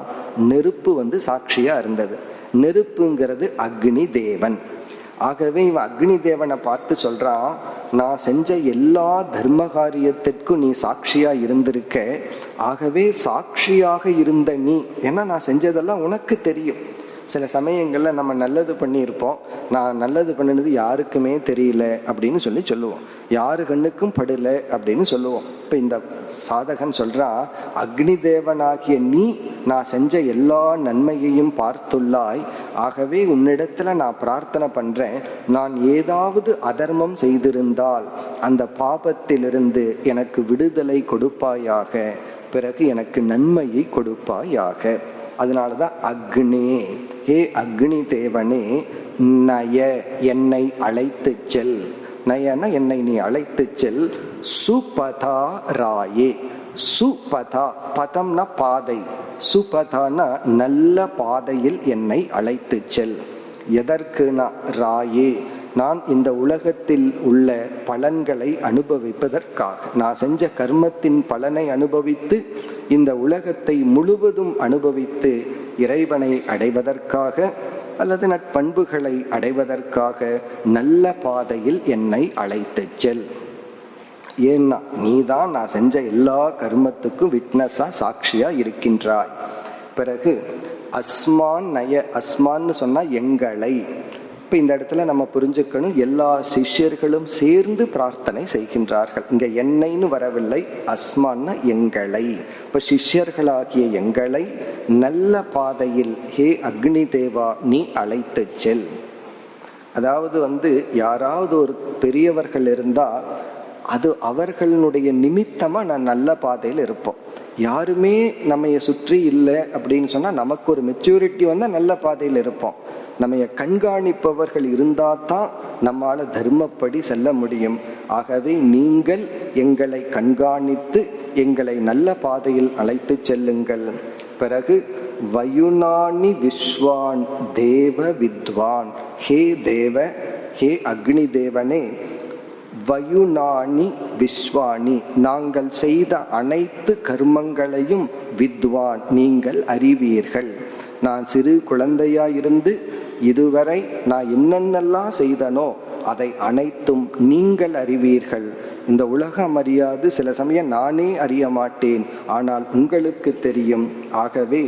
நெருப்பு சாட்சியா இருந்தது. நெருப்புங்கிறது அக்னி தேவன். ஆகவே இவன் அக்னி தேவனை பார்த்து சொல்றான், நான் செஞ்ச எல்லா தர்ம காரியத்திற்கும் நீ சாட்சியா இருந்திருக்க. ஆகவே சாட்சியாக இருந்த நீ, ஏன்னா நான் செஞ்சதெல்லாம் உனக்கு தெரியும். சில சமயங்கள்ல நம்ம நல்லது பண்ணியிருப்போம், நான் நல்லது பண்ணினது யாருக்குமே தெரியல அப்படின்னு சொல்லுவோம், யாரு கண்ணுக்கும் படல அப்படின்னு சொல்லுவோம். இப்ப இந்த சாதகன் சொல்றான், அக்னி தேவனாகிய நீ நான் செஞ்ச எல்லா நன்மையையும் பார்த்துள்ளாய். ஆகவே உன்னிடத்துல நான் பிரார்த்தனை பண்றேன், நான் ஏதாவது அதர்மம் செய்திருந்தால் அந்த பாபத்திலிருந்து எனக்கு விடுதலை கொடுப்பாயாக, பிறகு எனக்கு நன்மையை கொடுப்பாயாக. அதனாலதான் அக்னி, ஹே அக்னி தேவனே, நய என்னை அழைத்து செல். நயன என்னை நீ அழைத்து செல். சுபதா ராயே. சுபதா, பதம்னா பாதை, சுபதானா நல்ல பாதையில் என்னை அழைத்து செல். எதற்குனா ராயே, நான் இந்த உலகத்தில் உள்ள பலன்களை அனுபவிப்பதற்காக, நான் செஞ்ச கர்மத்தின் பலனை அனுபவித்து இந்த உலகத்தை முழுவதும் அனுபவித்து இறைவனை அடைவதற்காக அல்லது நற்பண்புகளை அடைவதற்காக நல்ல பாதையில் என்னை அழைத்து செல். ஏன்னா நீதான் நான் செஞ்ச எல்லா கர்மத்துக்கும் விட்னஸா சாட்சியா இருக்கின்றாய். பிறகு அஸ்மான் நய, அஸ்மான்னு சொன்னா எங்களை. இப்ப இந்த இடத்துல நம்ம புரிஞ்சுக்கணும், எல்லா சிஷ்யர்களும் சேர்ந்து பிரார்த்தனை செய்கின்றார்கள். இங்க என்னைன்னு வரவில்லை, அஸ்மான்னா எங்களை. இப்ப சிஷ்யர்களாகிய எங்களை நல்ல பாதையில் ஹே அக்னி தேவா நீ அழைத்து செல். அதாவது யாராவது ஒரு பெரியவர்கள் இருந்தா அது அவர்களுடைய நிமித்தமா நான் நல்ல பாதையில் இருப்போம். யாருமே நம்ம சுற்றி இல்லை அப்படின்னு சொன்னா நமக்கு ஒரு மெச்சூரிட்டி வந்தா நல்ல பாதையில் இருப்போம். நம்ம கண்காணிப்பவர்கள் இருந்தா தான் நம்மால தர்மப்படி செல்ல முடியும். ஆகவே நீங்கள் எங்களை கண்காணித்து எங்களை நல்ல பாதையில் அழைத்து செல்லுங்கள். பிறகு வயுனானி விஸ்வான் தேவ வித்வான். ஹே தேவ, ஹே அக்னி தேவனே, வயுனானி விஸ்வானி, நாங்கள் செய்த அனைத்து கர்மங்களையும் வித்வான் நீங்கள் அறிவீர்கள். நான் சிறு குழந்தையாயிருந்து இதுவரை நான் என்னென்னலாம் செய்தனோ அதை அனைத்தும் நீங்கள் அறிவீர்கள். இந்த உலகம் அறியாது, சில சமயம் நானே அறிய மாட்டேன், ஆனால் உங்களுக்கு தெரியும். ஆகவே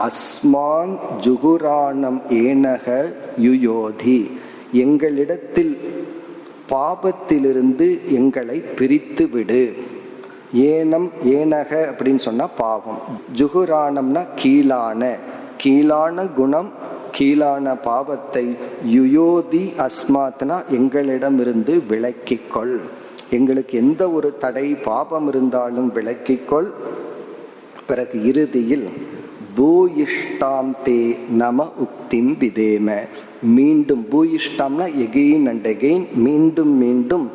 அஸ்மான் ஜுகுராணம் ஏனக யுயோதி, எங்களிடத்தில் பாபத்திலிருந்து எங்களை பிரித்து விடு. ஏனம், ஏனக அப்படின்னு சொன்னா பாவம், ஜுகுராணம்னா கீழான, கீழான குணம், கீழான பாவத்தை, யுயோதி அஸ்மாத்னா எங்களிடமிருந்து விலக்கிக்கொள். எங்களுக்கு எந்த ஒரு தடை பாபம் இருந்தாலும் விலக்கிக்கொள். பிறகு இறுதியில் பூயிஷ்டாம் தே நம உக்திம் விதேம, மீண்டும் பூயிஷ்டாம்னா எகெயின் அண்ட் எகெயின், மீண்டும் மீண்டும்,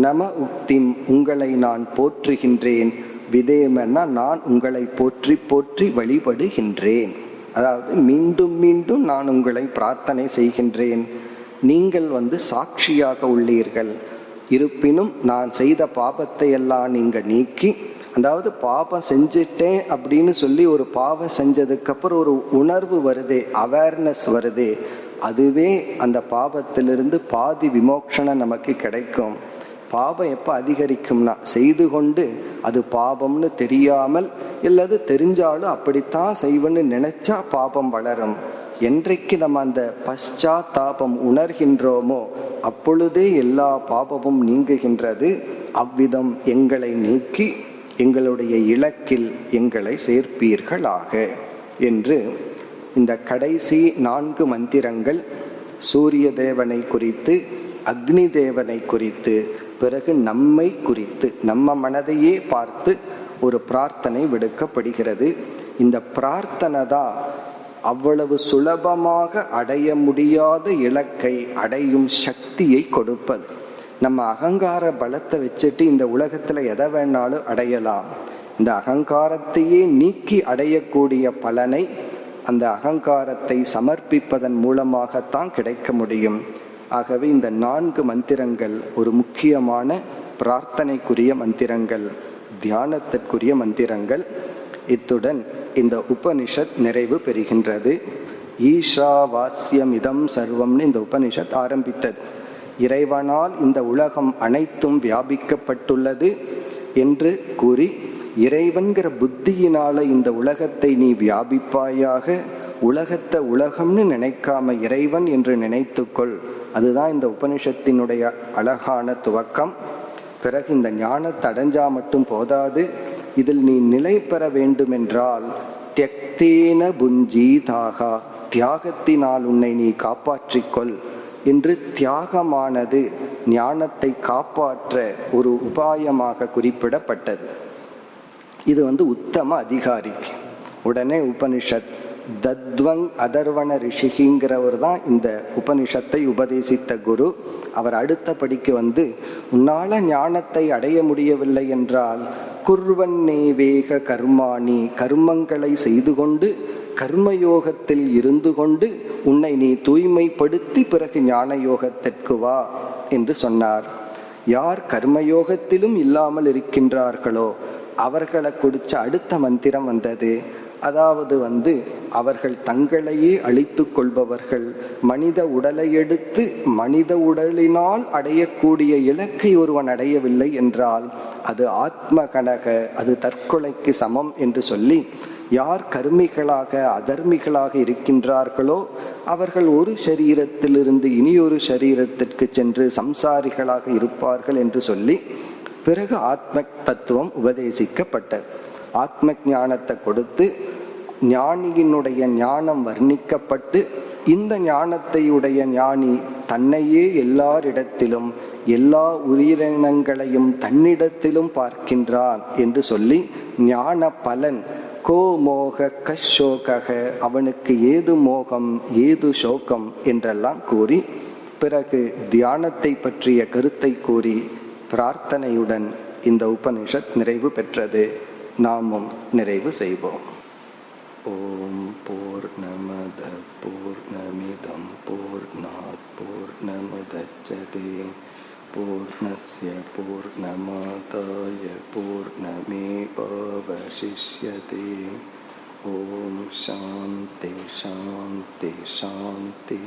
நம உக்திம் உங்களை நான் போற்றுகின்றேன், விதேமன்னா நான் உங்களை போற்றி போற்றி வழிபடுகின்றேன். அதாவது மீண்டும் மீண்டும் நான் உங்களை பிரார்த்தனை செய்கின்றேன். நீங்கள் சாட்சியாக உள்ளீர்கள். இருப்பினும் நான் செய்த பாபத்தை எல்லாம் நீங்க நீக்கி, அதாவது பாபம் செஞ்சிட்டேன் அப்படின்னு சொல்லி ஒரு பாவம் செஞ்சதுக்கு அப்புறம் ஒரு உணர்வு வருதே, அவேர்னஸ் வருதே, அதுவே அந்த பாபத்திலிருந்து பாதி விமோக்ஷனம் நமக்கு கிடைக்கும். பாபம் எப்போ அதிகரிக்கும்னா, செய்து கொண்டு அது பாபம்னு தெரியாமல், இல்லது தெரிஞ்சாலும் அப்படித்தான் செய்வன்னு நினைச்சா பாபம் வளரும். என்றைக்கு நம்ம அந்த பశ్చాத்தாபம் உணர்கின்றோமோ அப்பொழுதே எல்லா பாபமும் நீங்குகின்றது. அவ்விதம் எங்களை நீக்கி எங்களுடைய இலக்கில் எங்களை சேர்ப்பீர்களாக என்று இந்த கடைசி 4 மந்திரங்கள் சூரிய தேவனை குறித்து, அக்னி தேவனை குறித்து, பிறகு நம்மை குறித்து, நம்ம மனதையே பார்த்து ஒரு பிரார்த்தனை விடுக்கப்படுகிறது. இந்த பிரார்த்தனை தான் அவ்வளவு சுலபமாக அடைய முடியாத இலக்கை அடையும் சக்தியை கொடுப்பது. நம்ம அகங்கார பலத்தை வச்சுட்டு இந்த உலகத்துல எதை வேணாலும் அடையலாம். இந்த அகங்காரத்தையே நீக்கி அடையக்கூடிய பலனை அந்த அகங்காரத்தை சமர்ப்பிப்பதன் மூலமாகத்தான் கிடைக்க முடியும். ஆகவே இந்த 4 மந்திரங்கள் ஒரு முக்கியமான பிரார்த்தனைக்குரிய மந்திரங்கள், தியானத்திற்குரிய மந்திரங்கள். இத்துடன் இந்த உபனிஷத் நிறைவு பெறுகின்றது. ஈஷாவாஸ்யம் இதம் சர்வம்னு இந்த உபனிஷத் ஆரம்பித்தது. இறைவனால் இந்த உலகம் அனைத்தும் வியாபிக்கப்பட்டுள்ளது என்று கூறி, இறைவன்கிற புத்தியினால இந்த உலகத்தை நீ வியாபிப்பாயாக, உலகத்தை உலகம்னு நினைக்காம இறைவன் என்று நினைத்துக்கொள். அதுதான் இந்த உபனிஷத்தினுடைய அழகான துவக்கம். பிறகு இந்த ஞானத்தை அடைஞ்சா மட்டும் போதாது, இதில் நீ நிலை பெற வேண்டுமென்றால் தியக்தேன புஞ்சீதாகா, தியாகத்தினால் உன்னை நீ காப்பாற்றிக்கொள் என்று தியாகமானது ஞானத்தை காப்பாற்ற ஒரு உபாயமாக குறிப்பிடப்பட்டது. இது உத்தம அதிகாரிக்கு. உடனே உபனிஷத் தத்வங் அதர்வண ரிஷிகிங்கிறவர் தான் இந்த உபனிஷத்தை உபதேசித்த குரு. அவர் அடுத்த படிக்கு உன்னால ஞானத்தை அடைய முடியவில்லை என்றால் குர்வன்னேவேக கர்மாணி, கர்மங்களை செய்து கொண்டு கர்மயோகத்தில் இருந்து கொண்டு உன்னை நீ தூய்மைப்படுத்தி பிறகு ஞான யோகத்திற்கு வா என்று சொன்னார். யார் கர்மயோகத்திலும் இல்லாமல் இருக்கின்றார்களோ அவர்களை குறிச்ச அடுத்த மந்திரம் வந்தது. அதாவது அவர்கள் தங்களையே அழித்துக் கொள்பவர்கள். மனித உடலை எடுத்து மனித உடலினால் அடையக்கூடிய இலக்கை ஒருவன் அடையவில்லை என்றால் அது ஆத்மகனக, அது தற்கொலைக்கு சமம் என்று சொல்லி, யார் கர்மிகளாக அதர்மிகளாக இருக்கின்றார்களோ அவர்கள் ஒரு சரீரத்திலிருந்து இனியொரு சரீரத்திற்கு சென்று சம்சாரிகளாக இருப்பார்கள் என்று சொல்லி, பிறகு ஆத்ம தத்துவம் உபதேசிக்கப்பட்டது. ஆத்ம ஞானத்தை கொடுத்து ஞானியினுடைய ஞானம் வர்ணிக்கப்பட்டு, இந்த ஞானத்தையுடைய ஞானி தன்னையே எல்லாரிடத்திலும் எல்லா உயிரினங்களையும் தன்னிடத்திலும் பார்க்கின்றான் என்று சொல்லி, ஞான பலன் கோ மோக கஷோக, அவனுக்கு ஏது மோகம் ஏது சோகம் என்றெல்லாம் கூறி, பிறகு தியானத்தை பற்றிய கருத்தை கூறி பிரார்த்தனையுடன் இந்த உபனிஷத் நிறைவு பெற்றது. நாமும் நிறைவு செய்வோம். ஓம் பூர்ணமத பூர்ணமிதம் பூர்ணாத் பூர்ணமுதச்யதே பூர்ணஸ்ய பூர்ணமாதாய பூர்ணமேவாவசிஷ்யதே. ஓம் சாந்தி சாந்தி சாந்தி.